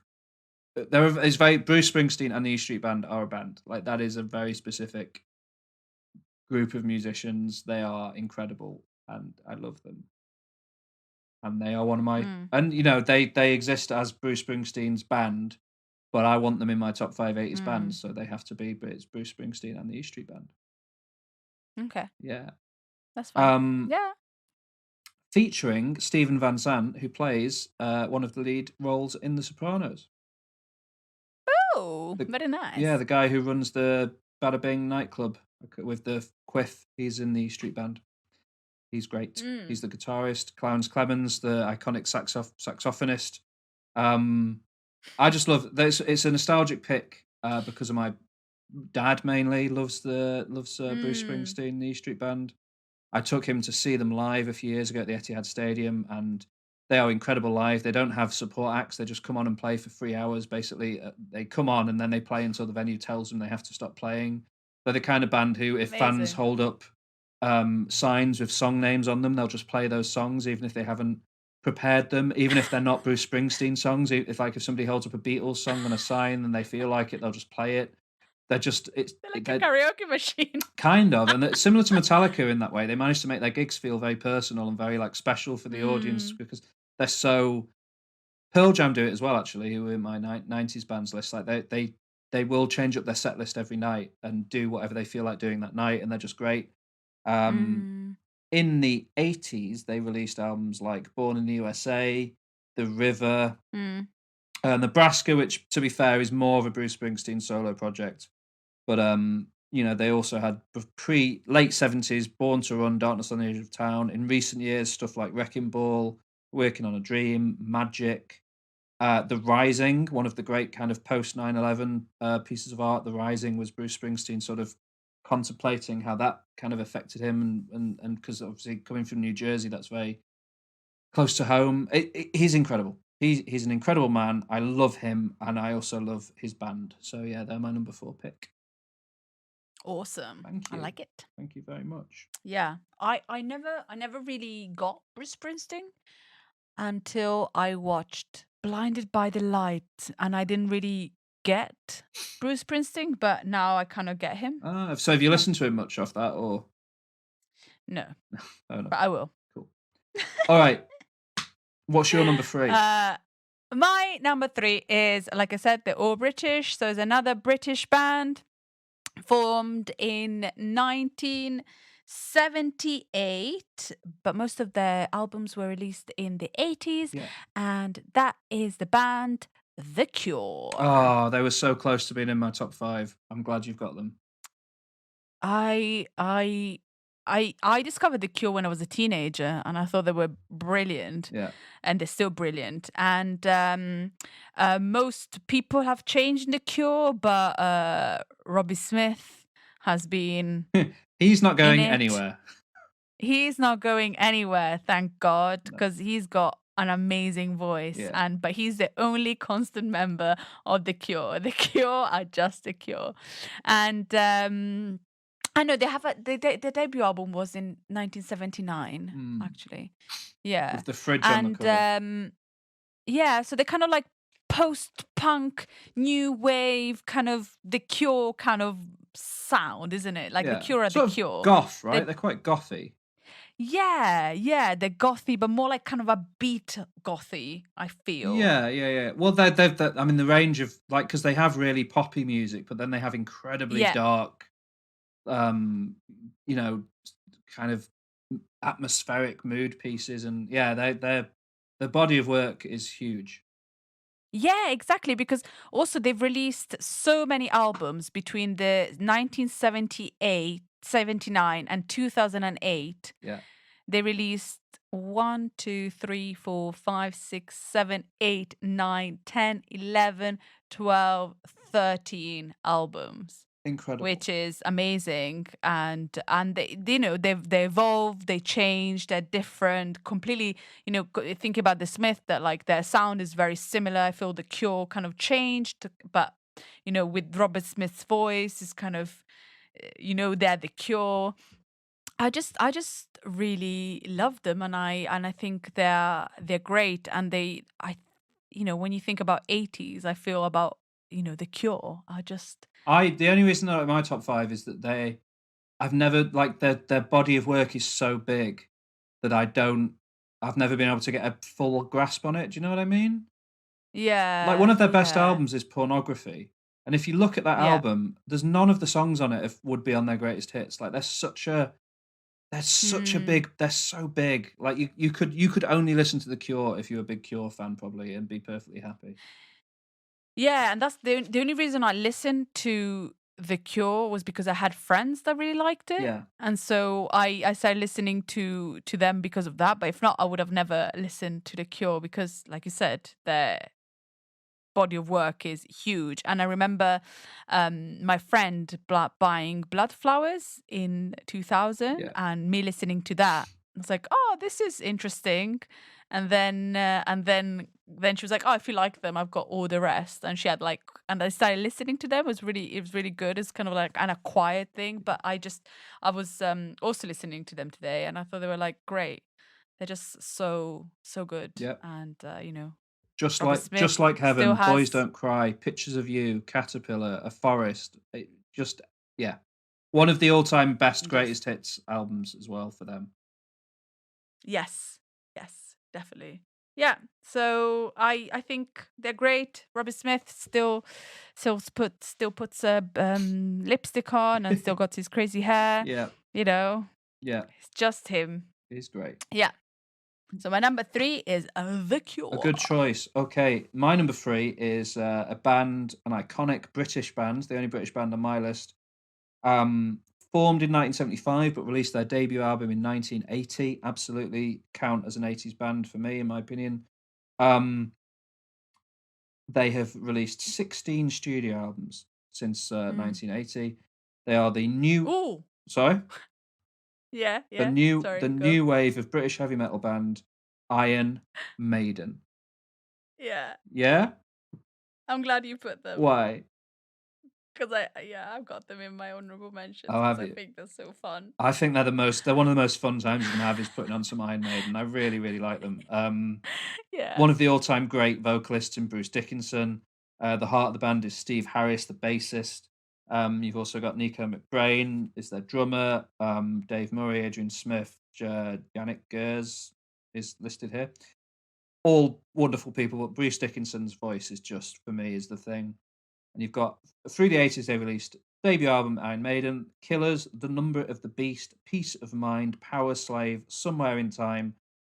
Bruce Springsteen and the E Street Band are a band. Like that is a very specific group of musicians. They are incredible, and I love them. And they are one of my and they exist as Bruce Springsteen's band, but I want them in my top 5 80s bands, so they have to be. But it's Bruce Springsteen and the E Street Band. Okay. Yeah. That's fine. Yeah. Featuring Stephen Van Zandt, who plays one of the lead roles in The Sopranos. Oh, very nice. Yeah, the guy who runs the Bada Bing nightclub with the quiff. He's in the Street Band. He's great. He's the guitarist. Clarence Clemens, the iconic saxophonist. I just love this. It's a nostalgic pick because of my dad mainly loves Bruce Springsteen, the E Street Band. I took him to see them live a few years ago at the Etihad Stadium, and they are incredible live. They don't have support acts. They just come on and play for 3 hours, basically. They come on and then they play until the venue tells them they have to stop playing. They're the kind of band who, if fans hold up signs with song names on them, they'll just play those songs, even if they haven't prepared them, even if they're not Bruce Springsteen songs. If somebody holds up a Beatles song on a sign and they feel like it, they'll just play it. They're like a karaoke machine. Kind of. And it's similar to Metallica in that way. They managed to make their gigs feel very personal and very like special for the audience because they're so... Pearl Jam do it as well, actually, who were in my 90s bands list. Like they will change up their set list every night and do whatever they feel like doing that night, and they're just great. In the 80s, they released albums like Born in the USA, The River, Nebraska, which, to be fair, is more of a Bruce Springsteen solo project. But, they also had late 70s, Born to Run, Darkness on the Edge of Town. In recent years, stuff like Wrecking Ball, Working on a Dream, Magic, The Rising, one of the great kind of post 9/11 pieces of art. The Rising was Bruce Springsteen sort of contemplating how that kind of affected him, and because obviously coming from New Jersey, that's very close to home. He's incredible. He's an incredible man. I love him, and I also love his band. So yeah, they're my number 4 pick. Awesome. Thank you. I like it. Thank you very much. Yeah, I never really got Bruce Springsteen until I watched Blinded by the Light, and I didn't really get Bruce Springsteen, but now I kind of get him. So have you listened to him much off that, or No? Oh, no. But I will. Cool. All right. What's your number 3? My number 3 is, like I said, they're all British. So it's another British band formed in 1978, but most of their albums were released in the 80s. Yeah. And that is the band The Cure. Oh, they were so close to being in my top 5. I'm glad you've got them. I discovered The Cure when I was a teenager, and I thought they were brilliant. Yeah. And they're still brilliant. And most people have changed in The Cure, but Robbie Smith has been He's not going in it. anywhere. He's not going anywhere, thank God, because he's got an amazing voice. Yeah. But he's the only constant member of The Cure. The Cure are just The Cure. And I know they have the debut album was in 1979, actually. Yeah. With the fridge on the cover. Yeah, so they're kind of like post-punk, new wave, kind of The Cure kind of sound, isn't it? Like The Cure are sort The Cure. Goth, right? They're quite gothy. Yeah, they're gothy, but more like kind of a beat gothy, I feel. Yeah. Well, they've I mean, the range of, like, because they have really poppy music, but then they have incredibly dark, kind of atmospheric mood pieces, and their body of work is huge. Yeah, exactly, because also they've released so many albums between the 1978, 79 and 2008. Yeah. They released 1, 2, 3, 4, 5, 6, 7, 8, 9, 10, 11, 12, 13 albums. Incredible. Which is amazing. And they they evolved, they changed, they're different, completely, think about the Smith, that like their sound is very similar. I feel The Cure kind of changed, but with Robert Smith's voice is kind of, they're The Cure. I just really love them, and I think they're great. And when you think about 80s, I feel about The Cure. The only reason they're in my top 5 is that I've never, like, their body of work is so big that I've never been able to get a full grasp on it. Do you know what I mean? Yeah. Like, one of their best albums is Pornography. And if you look at that album, there's none of the songs on it would be on their greatest hits. Like, they're so big. Like, you could only listen to The Cure if you're a big Cure fan, probably, and be perfectly happy. Yeah, and that's the only reason I listened to The Cure was because I had friends that really liked it. Yeah. And so I started listening to them because of that. But if not, I would have never listened to The Cure because, like you said, their body of work is huge. And I remember my friend buying Blood Flowers in 2000 and me listening to that. I was like, oh, this is interesting. And then she was like, oh, if you like them, I've got all the rest. And she had and I started listening to them. It was really good. It's kind of like an acquired thing. But I was also listening to them today, and I thought they were like great. They're just so good. Yeah. And just Smith like Heaven, has... Boys Don't Cry, Pictures of You, Caterpillar, A Forest. One of the all-time best greatest hits albums as well for them. Yes, definitely. Yeah, so I think they're great. Robbie Smith still puts lipstick on and still got his crazy hair. Yeah. Yeah. It's just him. He's great. Yeah. So my number 3 is The Cure. A good choice. Okay, my number 3 is a band, an iconic British band, the only British band on my list. Formed in 1975, but released their debut album in 1980. Absolutely count as an 80s band for me, in my opinion. They have released 16 studio albums since 1980. They are the new... Ooh. Sorry? Yeah. The new wave of British heavy metal band, Iron Maiden. Yeah. Yeah? I'm glad you put them. Why? Because I've got them in my honorable mentions. Oh, have you? I think they're so fun. I think they're one of the most fun times you can have is putting on some Iron Maiden. I really, really like them. Yeah. One of the all-time great vocalists in Bruce Dickinson. The heart of the band is Steve Harris, the bassist. You've also got Nico McBrain is their drummer. Dave Murray, Adrian Smith, Yannick Gers is listed here. All wonderful people, but Bruce Dickinson's voice is just, for me, is the thing. And you've got, through the 80s, they released debut album Iron Maiden, Killers, The Number of the Beast, Peace of Mind, Power Slave, Somewhere in Time,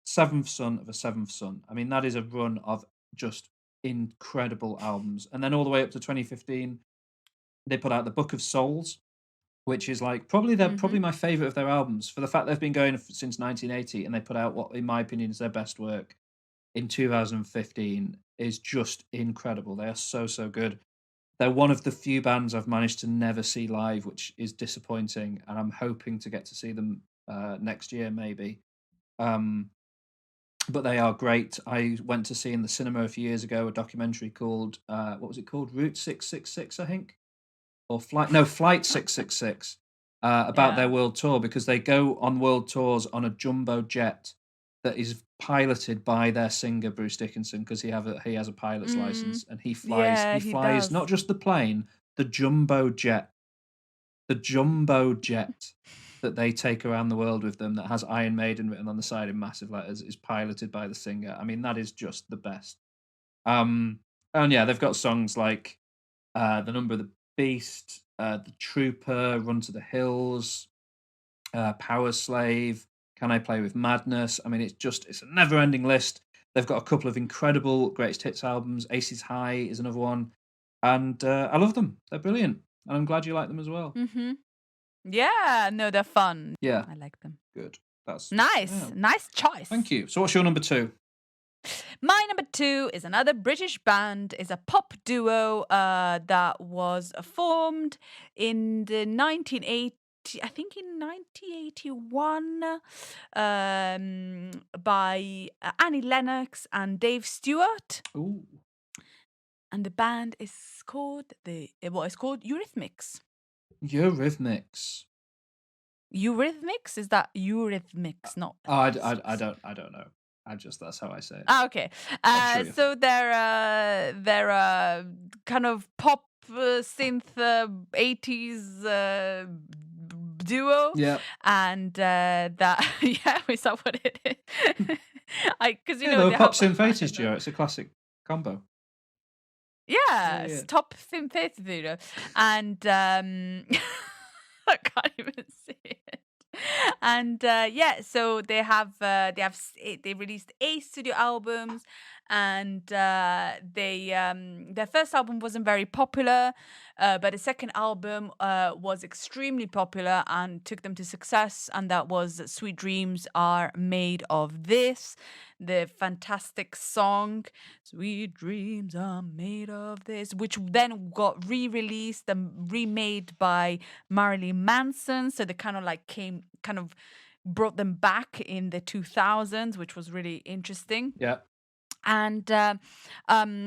Seventh Son of a Seventh Son. I mean, that is a run of just incredible albums. And then all the way up to 2015, they put out The Book of Souls, which is like probably my favorite of their albums, for the fact they've been going since 1980, and they put out what, in my opinion, is their best work in 2015, is just incredible. They are so good. They're one of the few bands I've managed to never see live, which is disappointing, and I'm hoping to get to see them next year, maybe. But they are great. I went to see in the cinema a few years ago a documentary called, what was it called? Route 666, I think? Or Flight 666, about their world tour, because they go on world tours on a jumbo jet that is piloted by their singer Bruce Dickinson, because he has a pilot's license, and he flies. Yeah, he he flies does. not just the plane, the jumbo jet that they take around the world with them, that has Iron Maiden written on the side in massive letters, is piloted by the singer. I mean, that is just the best. And yeah, they've got songs like The Number of the Beast, The Trooper, Run to the Hills, Power Slave, Can I Play with Madness? I mean, it's a never-ending list. They've got a couple of incredible greatest hits albums. Aces High is another one. And I love them. They're brilliant. And I'm glad you like them as well. Yeah, no, they're fun. Yeah. I like them. Good. That's nice. Nice choice. Thank you. So what's your number 2? My number 2 is another British band. Is a pop duo that was formed in the 1980s. I think in 1981, by Annie Lennox and Dave Stewart. Ooh. And the band is called Eurythmics. Eurythmics. Eurythmics? Is that Eurythmics? Not. I don't know. That's how I say it. Okay. Sure So they're kind of pop synth 80s duo. Yeah. And that is that what it is? Because pop synth 80s duo. It's a classic combo. Yeah, it's top synth 80s duo, and I can't even see it. And so they released 8 studio albums, and their first album wasn't very popular, but the second album was extremely popular and took them to success, and that was Sweet Dreams Are Made of This, the fantastic song Sweet Dreams Are Made of This, which then got re-released and remade by Marilyn Manson. So they kind of brought them back in the 2000s, which was really interesting. Yeah. And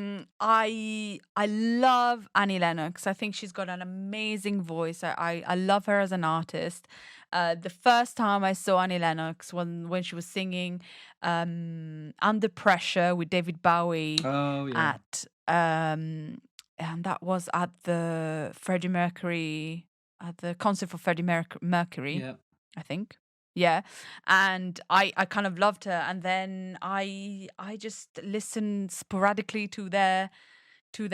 I love Annie Lennox. I think she's got an amazing voice. I love her as an artist. The first time I saw Annie Lennox when she was singing Under Pressure with David Bowie at and that was at the Freddie Mercury, at the concert for Freddie Mercury, I think. Yeah, and I kind of loved her, and then I just listened sporadically to their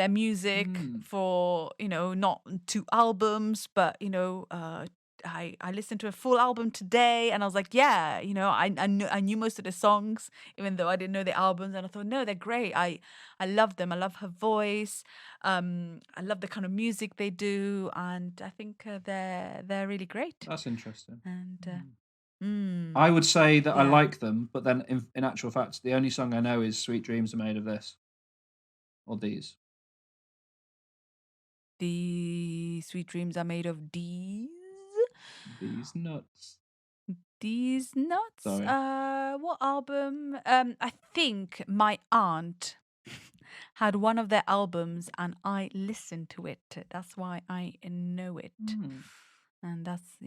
music for not 2 albums, but I listened to a full album today, and I was like, I knew most of the songs, even though I didn't know the albums, and I thought, no, they're great. I love them. I love her voice. I love the kind of music they do, and I think they're really great. That's interesting. And I would say that I like them, but then in actual fact, the only song I know is Sweet Dreams Are Made of This. Or these. The Sweet Dreams Are Made of these. These nuts. These nuts? Sorry. What album? I think my aunt had one of their albums and I listened to it. That's why I know it. And that's,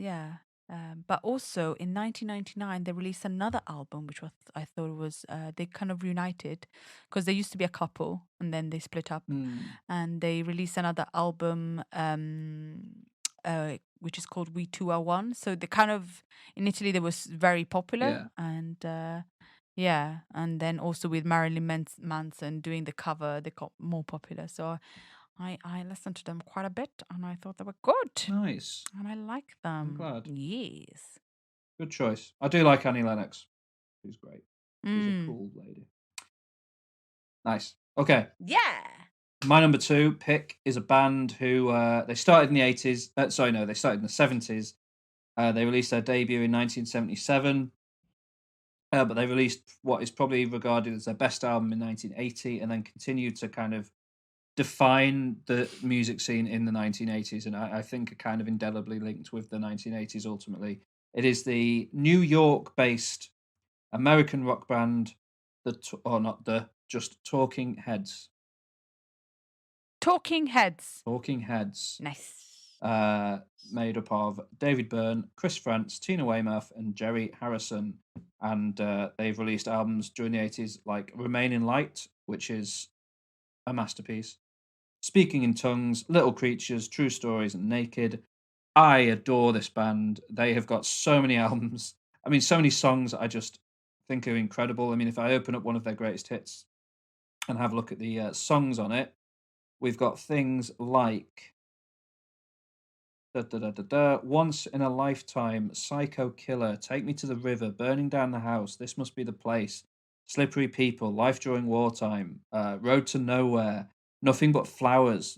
But also in 1999, they released another album, which was I thought was they kind of reunited because they used to be a couple and then they split up, and they released another album, which is called We Two Are One. So they kind of in Italy they was very popular, and yeah, and then also with Marilyn Manson doing the cover, they got more popular. So I listened to them quite a bit, and I thought they were good. Nice. And I like them. I'm glad. Yes. Good choice. I do like Annie Lennox. She's great. She's a Mm. cool lady. Nice. Okay. Yeah. My number 2 pick is a band who they started in the 80s. They started in the 70s. They released their debut in 1977. But they released what is probably regarded as their best album in 1980, and then continued to kind of define the music scene in the 1980s, and I think are kind of indelibly linked with the 1980s ultimately. It is the New York-based American rock band, just Talking Heads. Talking Heads. Talking Heads. Nice. Made up of David Byrne, Chris Frantz, Tina Weymouth, and Jerry Harrison. And they've released albums during the 80s like Remain in Light, which is a masterpiece, Speaking in Tongues, Little Creatures, True Stories, and Naked. I adore this band. They have got so many albums. I mean, so many songs I just think are incredible. I mean, if I open up one of their greatest hits and have a look at the songs on it, we've got things like Once in a Lifetime, Psycho Killer, Take Me to the River, Burning Down the House, This Must Be the Place, Slippery People, Life During Wartime, Road to Nowhere, Nothing But Flowers,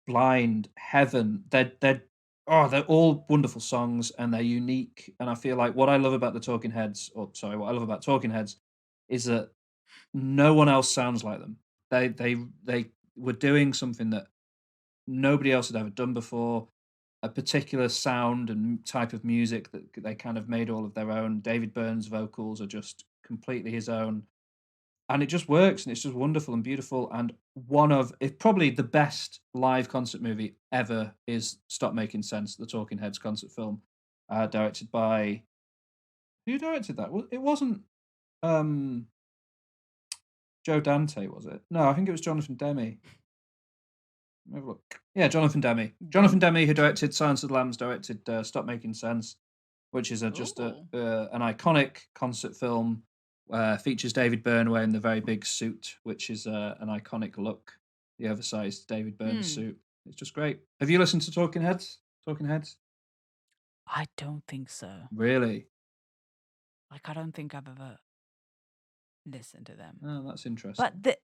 Blind, Heaven. They're all wonderful songs, and they're unique. And I feel like what I love about Talking Heads is that no one else sounds like them. They were doing something that nobody else had ever done before, a particular sound and type of music that they kind of made all of their own. David Byrne's vocals are just completely his own, and it just works, and it's just wonderful and beautiful. And probably the best live concert movie ever is Stop Making Sense, the Talking Heads concert film, directed by, who directed that? It wasn't Joe Dante, was it? No, I think it was Jonathan Demme. Have a look. Yeah, Jonathan Demme. Jonathan Demme, who directed Silence of the Lambs, directed Stop Making Sense, which is an iconic concert film. Features David Byrne wearing the very big suit, which is an iconic look. The oversized David Byrne suit. It's just great. Have you listened to Talking Heads? Talking Heads? I don't think so. Really? Like, I don't think I've ever listened to them. Oh, that's interesting. But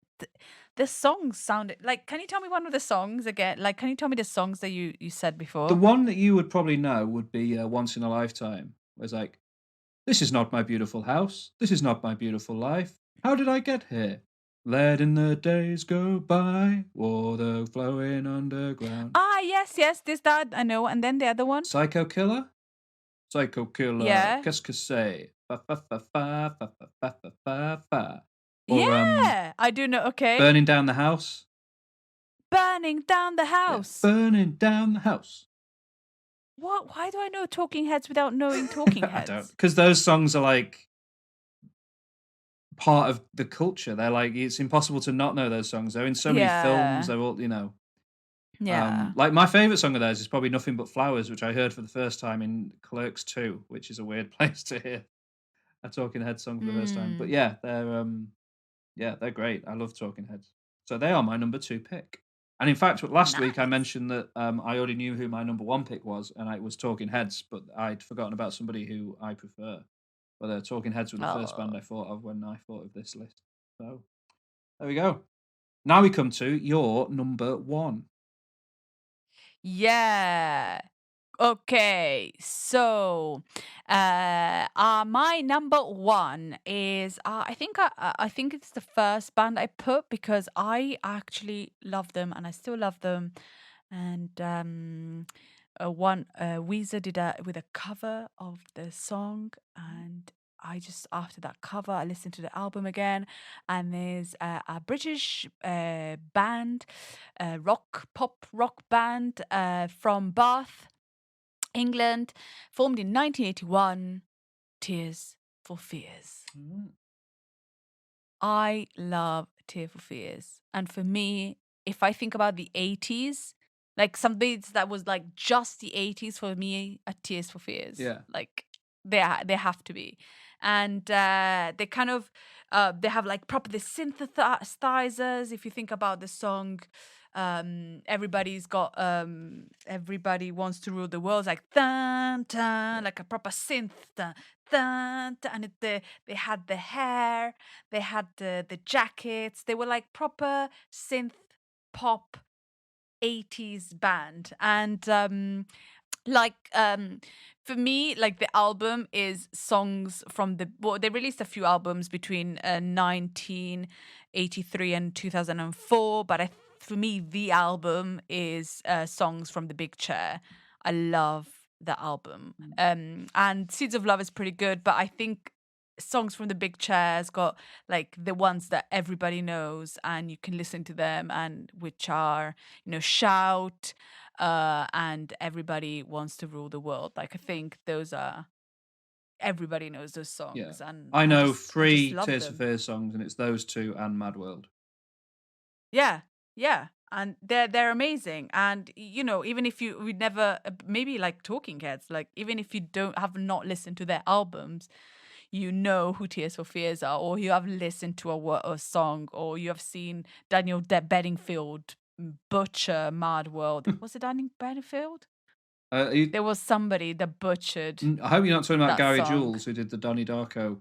the songs sounded like. Can you tell me one of the songs again? Like, can you tell me the songs that you said before? The one that you would probably know would be Once in a Lifetime. Where it's like, this is not my beautiful house. This is not my beautiful life. How did I get here? Letting the days go by, water flowing underground. Ah, yes, that I know. And then the other one? Psycho Killer? Psycho Killer. Yeah. Qu'est-ce que c'est? Fa fa fa fa fa fa fa fa fa fa. Or, yeah, I do know. Okay. Burning Down the House. Burning Down the House. Yeah, Burning Down the House. What? Why do I know Talking Heads without knowing Talking Heads? I don't. Because those songs are like part of the culture. They're like, it's impossible to not know those songs. They're in so many films. They're all, Yeah. Like my favorite song of theirs is probably Nothing But Flowers, which I heard for the first time in Clerks 2, which is a weird place to hear a Talking Heads song for the first time. But yeah, they're great. I love Talking Heads. So they are my number 2 pick. And in fact, last week I mentioned that I already knew who my number 1 pick was, and it was Talking Heads, but I'd forgotten about somebody who I prefer. But Talking Heads were the first band I thought of when I thought of this list. So there we go. Now we come to your number 1. Yeah. Okay, so my number 1 is I think it's the first band I put because I actually love them and I still love them, and Weezer did with a cover of the song, and I just after that cover I listened to the album again, and there's a British band, pop rock band from Bath. England, formed in 1981. Tears for Fears. I love Tears for Fears. And for me, if I think about the 80s, like some beats that was like just the 80s for me are Tears for Fears. Yeah. Like they have to be. And they kind of, they have like proper the synthesizers. If you think about the song, everybody wants to rule the world. It's like dun, dun, like a proper synth dun, dun, dun, and they had the hair, they had the jackets, they were like proper synth pop 80s band. And for me, like the album is songs from they released a few albums between 1983 and 2004, but for me the album is songs from the Big Chair. I love the album. And Seeds of Love is pretty good, but I think songs from the Big Chair's got like the ones that everybody knows and you can listen to them, and which are, Shout, and Everybody Wants to Rule the World. Like I think those are, everybody knows those songs. Yeah. And I know just 3 love Tears for them. Fears songs, and it's those 2 and Mad World. Yeah, and they're amazing. And even if we never, maybe like Talking Heads, like even if you have not listened to their albums, you know who Tears for Fears are, or you have listened to a song, or you have seen Daniel Bedingfield butcher Mad World. Was it Daniel Bedingfield? There was somebody that butchered. I hope you're not talking about Gary song. Jules, who did the Donnie Darko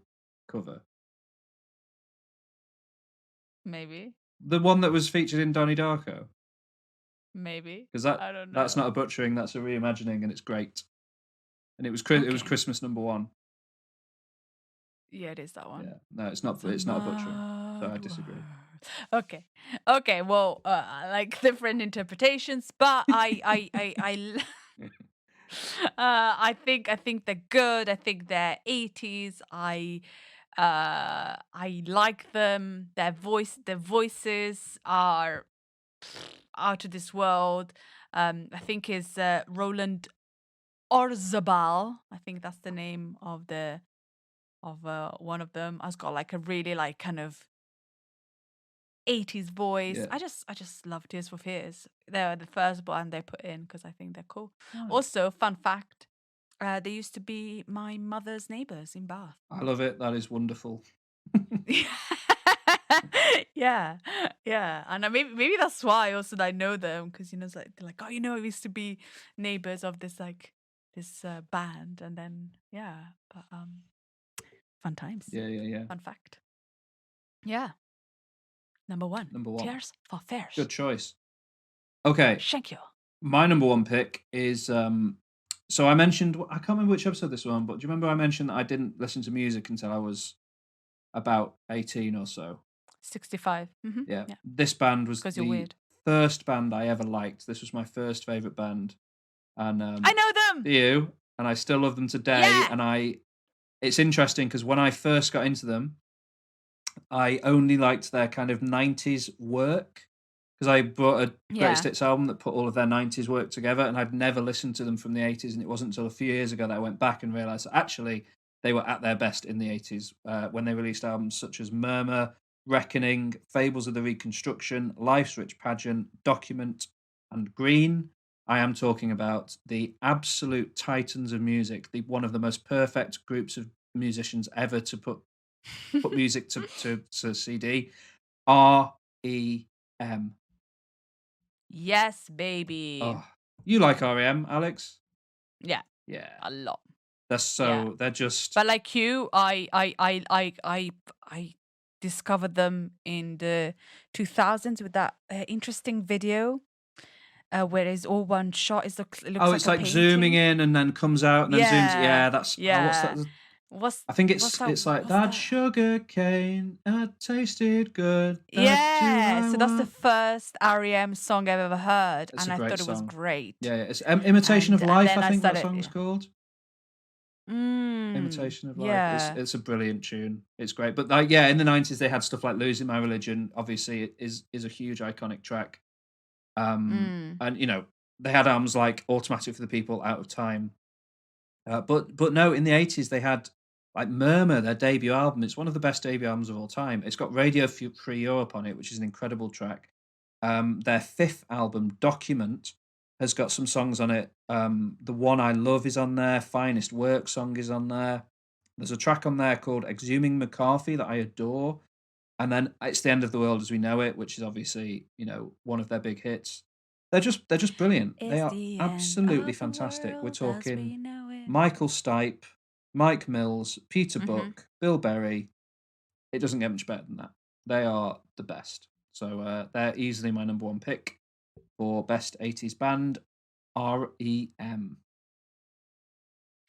cover. Maybe. The one that was featured in Donnie Darko. Maybe. Because I don't know. that's not a butchering, that's a reimagining, and it's great. And it was Christmas number 1. Yeah, it is that one. Yeah, no, it's not. It's not a butchering. So I disagree. Okay. Well, like different interpretations, but I think they're good. I think they're 80s. I like them. Their voices are out of this world. I think is Roland Orzabal. I think that's the name of one of them. Has got like a really like kind of 80s voice. Yeah. I just love Tears for Fears. They're the first band they put in because I think they're cool. Oh. Also, fun fact, they used to be my mother's neighbours in Bath. I love it. That is wonderful. Yeah, and maybe that's why also I know them, because it's like they're like, oh, we used to be neighbours of this like this band, and then but fun times. Yeah. Fun fact. Yeah. Number one. Tears for Fears. Good choice. Okay. Thank you. My number 1 pick is so I mentioned, I can't remember which episode this was on, but do you remember I mentioned that I didn't listen to music until I was about 18 or so? 65. Mm-hmm. Yeah. This band was the first band I ever liked. This was my first favourite band. And I know them! You, and I still love them today. Yeah! And it's interesting because when I first got into them, I only liked their kind of 90s work, because I bought a Greatest Hits album that put all of their 90s work together, and I'd never listened to them from the 80s, and it wasn't until a few years ago that I went back and realised that actually they were at their best in the 80s when they released albums such as Murmur, Reckoning, Fables of the Reconstruction, Life's Rich Pageant, Document, and Green. I am talking about the absolute titans of music, one of the most perfect groups of musicians ever to put music to CD. R.E.M. Yes, baby. Oh, you like R.E.M., Alex? Yeah, a lot. They're just. But like you, I discovered them in the 2000s with that interesting video. Where it's all one shot. It looks it's like zooming in and then comes out and then zooms. Yeah, that's. Yeah. What's that? I think it's like that sugar cane tasted good. Yeah, so that's the first R.E.M. song I've ever heard, It's and a I great thought song. it was great. Yeah, it's Imitation of Life. I think that started, song's called. Imitation of Life. Yeah. It's a brilliant tune. It's great, but in the 90s they had stuff like Losing My Religion. Obviously, it is a huge iconic track. And they had albums like Automatic for the People, Out of Time, But no, in the 80s they had like Murmur, their debut album. It's one of the best debut albums of all time. It's got Radio Free Europe on it, which is an incredible track. Their 5th album, Document, has got some songs on it. The One I Love is on there. Finest Work song is on there. There's a track on there called Exhuming McCarthy that I adore. And then It's the End of the World as We Know It, which is obviously, one of their big hits. They're just brilliant. They are absolutely fantastic. We're talking Michael Stipe, Mike Mills, Peter Buck, Bill Berry. It doesn't get much better than that. They are the best. So they're easily my number 1 pick for best 80s band, REM.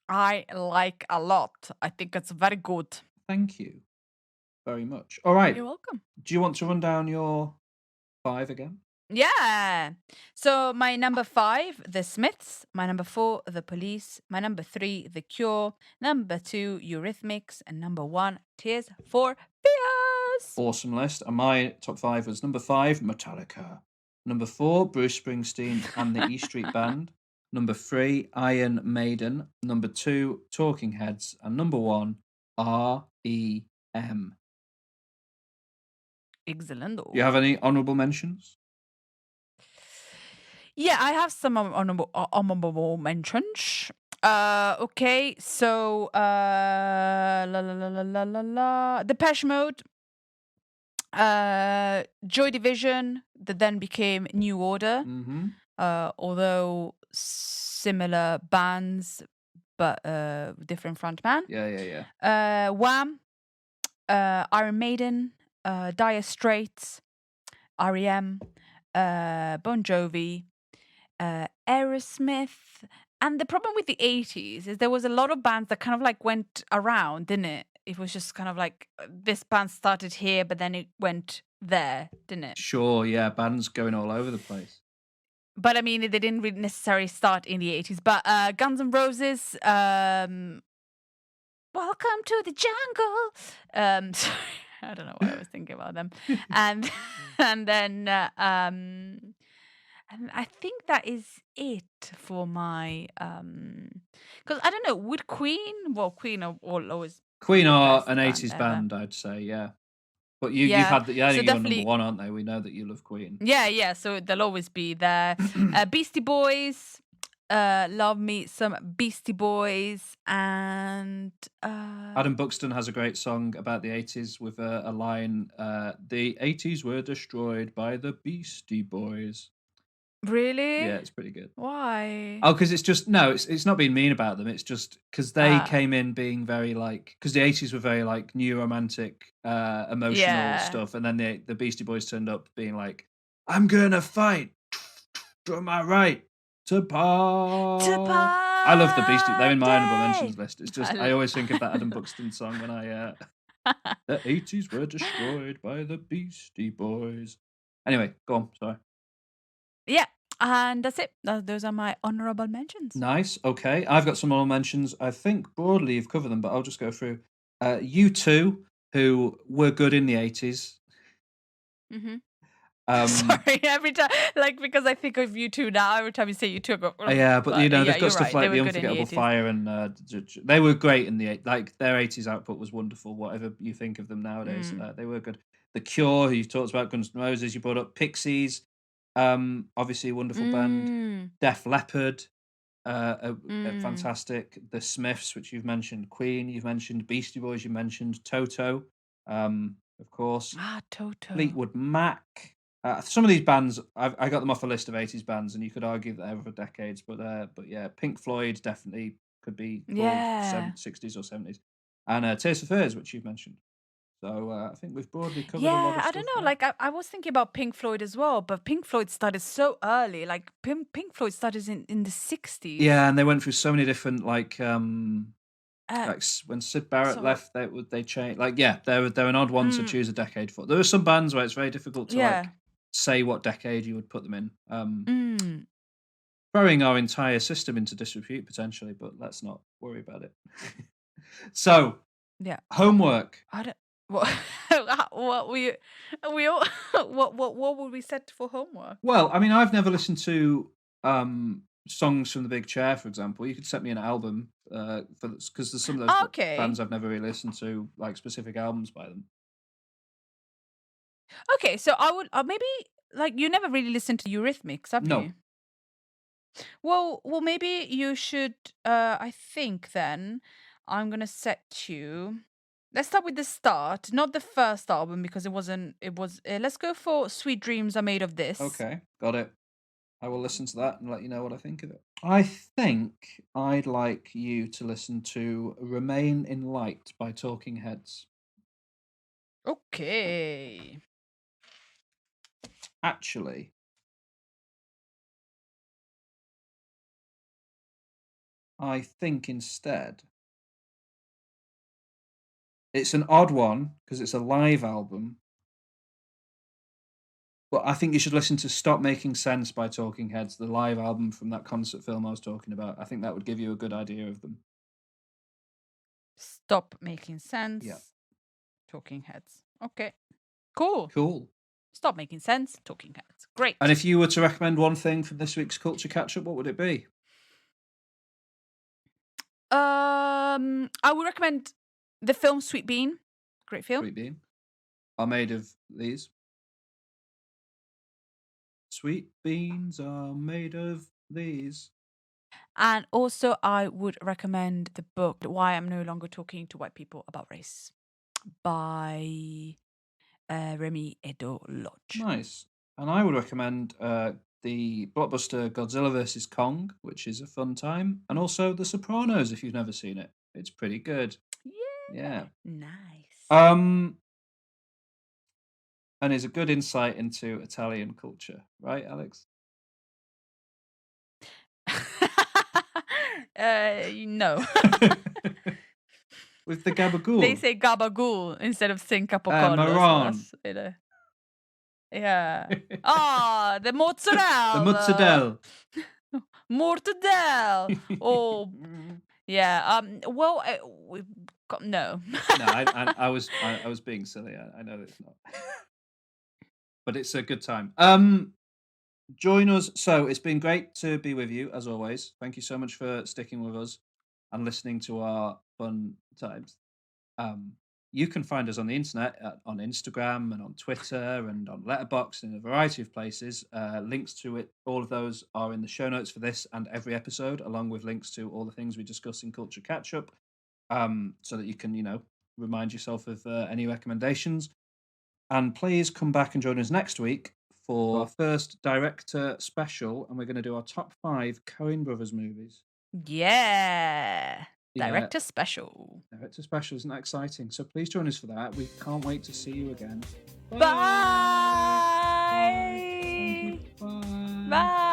I like a lot. I think it's very good. Thank you very much. All right. You're welcome. Do you want to run down your 5 again? Yeah. So my number 5, The Smiths. My number 4, The Police. My number 3, The Cure. Number 2, Eurythmics. And number 1, Tears for Fears. Awesome list. And my top 5 was number 5, Metallica. Number 4, Bruce Springsteen and the E Street Band. Number 3, Iron Maiden. Number 2, Talking Heads. And number 1, REM. Excellent. Do you have any honourable mentions? Yeah, I have some honorable mentions. Okay, so Depeche Mode, Joy Division, that then became New Order. Although similar bands, but different frontman. Yeah. Wham, Iron Maiden, Dire Straits, REM, Bon Jovi, Aerosmith. And the problem with the 80s is there was a lot of bands that kind of like went around, didn't it? It was just kind of like this band started here, but then it went there, didn't it? Sure, yeah, bands going all over the place. But I mean, they didn't really necessarily start in the 80s. But Guns N' Roses, Welcome to the Jungle. Sorry, I don't know why I was thinking about them. And then and I think that is it for my because I don't know, would Queen? Well, Queen are always Queen are an 80s band, I'd say, yeah. But you've had the you're number 1, aren't they? We know that you love Queen. Yeah. So they'll always be there. Beastie Boys, love me some Beastie Boys, and Adam Buxton has a great song about the 80s with a line: "The 80s were destroyed by the Beastie Boys." Really? Yeah, it's pretty good. Why? Oh, because it's not being mean about them. It's just because they came in being very like, because the 80s were very like new romantic, emotional stuff, and then the Beastie Boys turned up being like, "I'm gonna fight for my right to part." I love the Beastie. They're in my honorable mentions list. It's just I always think of that Adam Buxton song when I the 80s were destroyed by the Beastie Boys. Anyway, go on. Sorry. Yeah, and that's it. Those are my honorable mentions. Nice. Okay, I've got some honorable mentions. I think broadly you've covered them, but I'll just go through. U2, who were good in the 80s. Sorry, every time, because I think of U2 now, every time you say U2, I go, yeah, but they've got stuff like The Unforgettable Fire, and they were great in the their 80s output was wonderful. Whatever you think of them nowadays, they were good. The Cure, who you've talked about, Guns N' Roses, you brought up Pixies. Obviously a wonderful band. Def Leppard, fantastic. The Smiths, which you've mentioned. Queen, you've mentioned. Beastie Boys, you mentioned. Toto, of course. Toto. Fleetwood Mac. Some of these bands, I got them off a list of 80s bands, and you could argue that they were for decades, but yeah, Pink Floyd definitely could be called 60s or 70s, and Tears for Fears, which you've mentioned. So I think we've broadly covered a lot of stuff. I don't know. I was thinking about Pink Floyd as well, but Pink Floyd started so early. Like Pink Floyd started in the 60s. Yeah, and they went through so many different like when Syd Barrett left, they changed. They're an odd one to choose a decade for. There are some bands where it's very difficult to say what decade you would put them in. Throwing our entire system into disrepute potentially, but let's not worry about it. So homework. I don't. What would we set for homework? Well, I mean, I've never listened to songs from The Big Chair, for example. You could set me an album because there's some of those bands I've never really listened to, like specific albums by them. Okay, so I would maybe like you never really listened to Eurythmics, have you? Well, maybe you should. I think then I'm gonna set you. Let's start with the start, not the first album because it wasn't. It was. Let's go for "Sweet Dreams Are Made of This." Okay, got it. I will listen to that and let you know what I think of it. I think I'd like you to listen to "Remain in Light" by Talking Heads. Okay. Actually, I think instead it's an odd one because it's a live album. But I think you should listen to "Stop Making Sense" by Talking Heads, the live album from that concert film I was talking about. I think that would give you a good idea of them. Stop Making Sense. Yeah. Talking Heads. Okay. Cool. Cool. Stop Making Sense. Talking Heads. Great. And if you were to recommend one thing from this week's Culture Catch-Up, what would it be? I would recommend the film Sweet Bean. Great film. Sweet Bean. Are made of these. Sweet beans are made of these. And also, I would recommend the book "Why I'm No Longer Talking to White People About Race" by Reni Eddo-Lodge. Nice. And I would recommend the blockbuster Godzilla vs. Kong, which is a fun time, and also The Sopranos if you've never seen it. It's pretty good. Yeah. Nice. And is a good insight into Italian culture, right, Alex? No. With the gabagool. They say gabagool instead of think capocollo. Maron. Yeah. Ah, the mozzarella. The mozzarella. Mortadella. Oh, yeah. Well, no. No, I was being silly. I know it's not, but it's a good time. Join us. So it's been great to be with you as always. Thank you so much for sticking with us and listening to our fun times. You can find us on the internet on Instagram and on Twitter and on letterboxd and a variety of places. Links to it, all of those are in the show notes for this and every episode, along with links to all the things we discuss in Culture Catch Up, so that you can, remind yourself of any recommendations. And please come back and join us next week for our first director special, and we're going to do our top 5 Coen Brothers movies. Yeah. Director special. Director special, isn't that exciting? So please join us for that. We can't wait to see you again. Bye. Bye. Bye.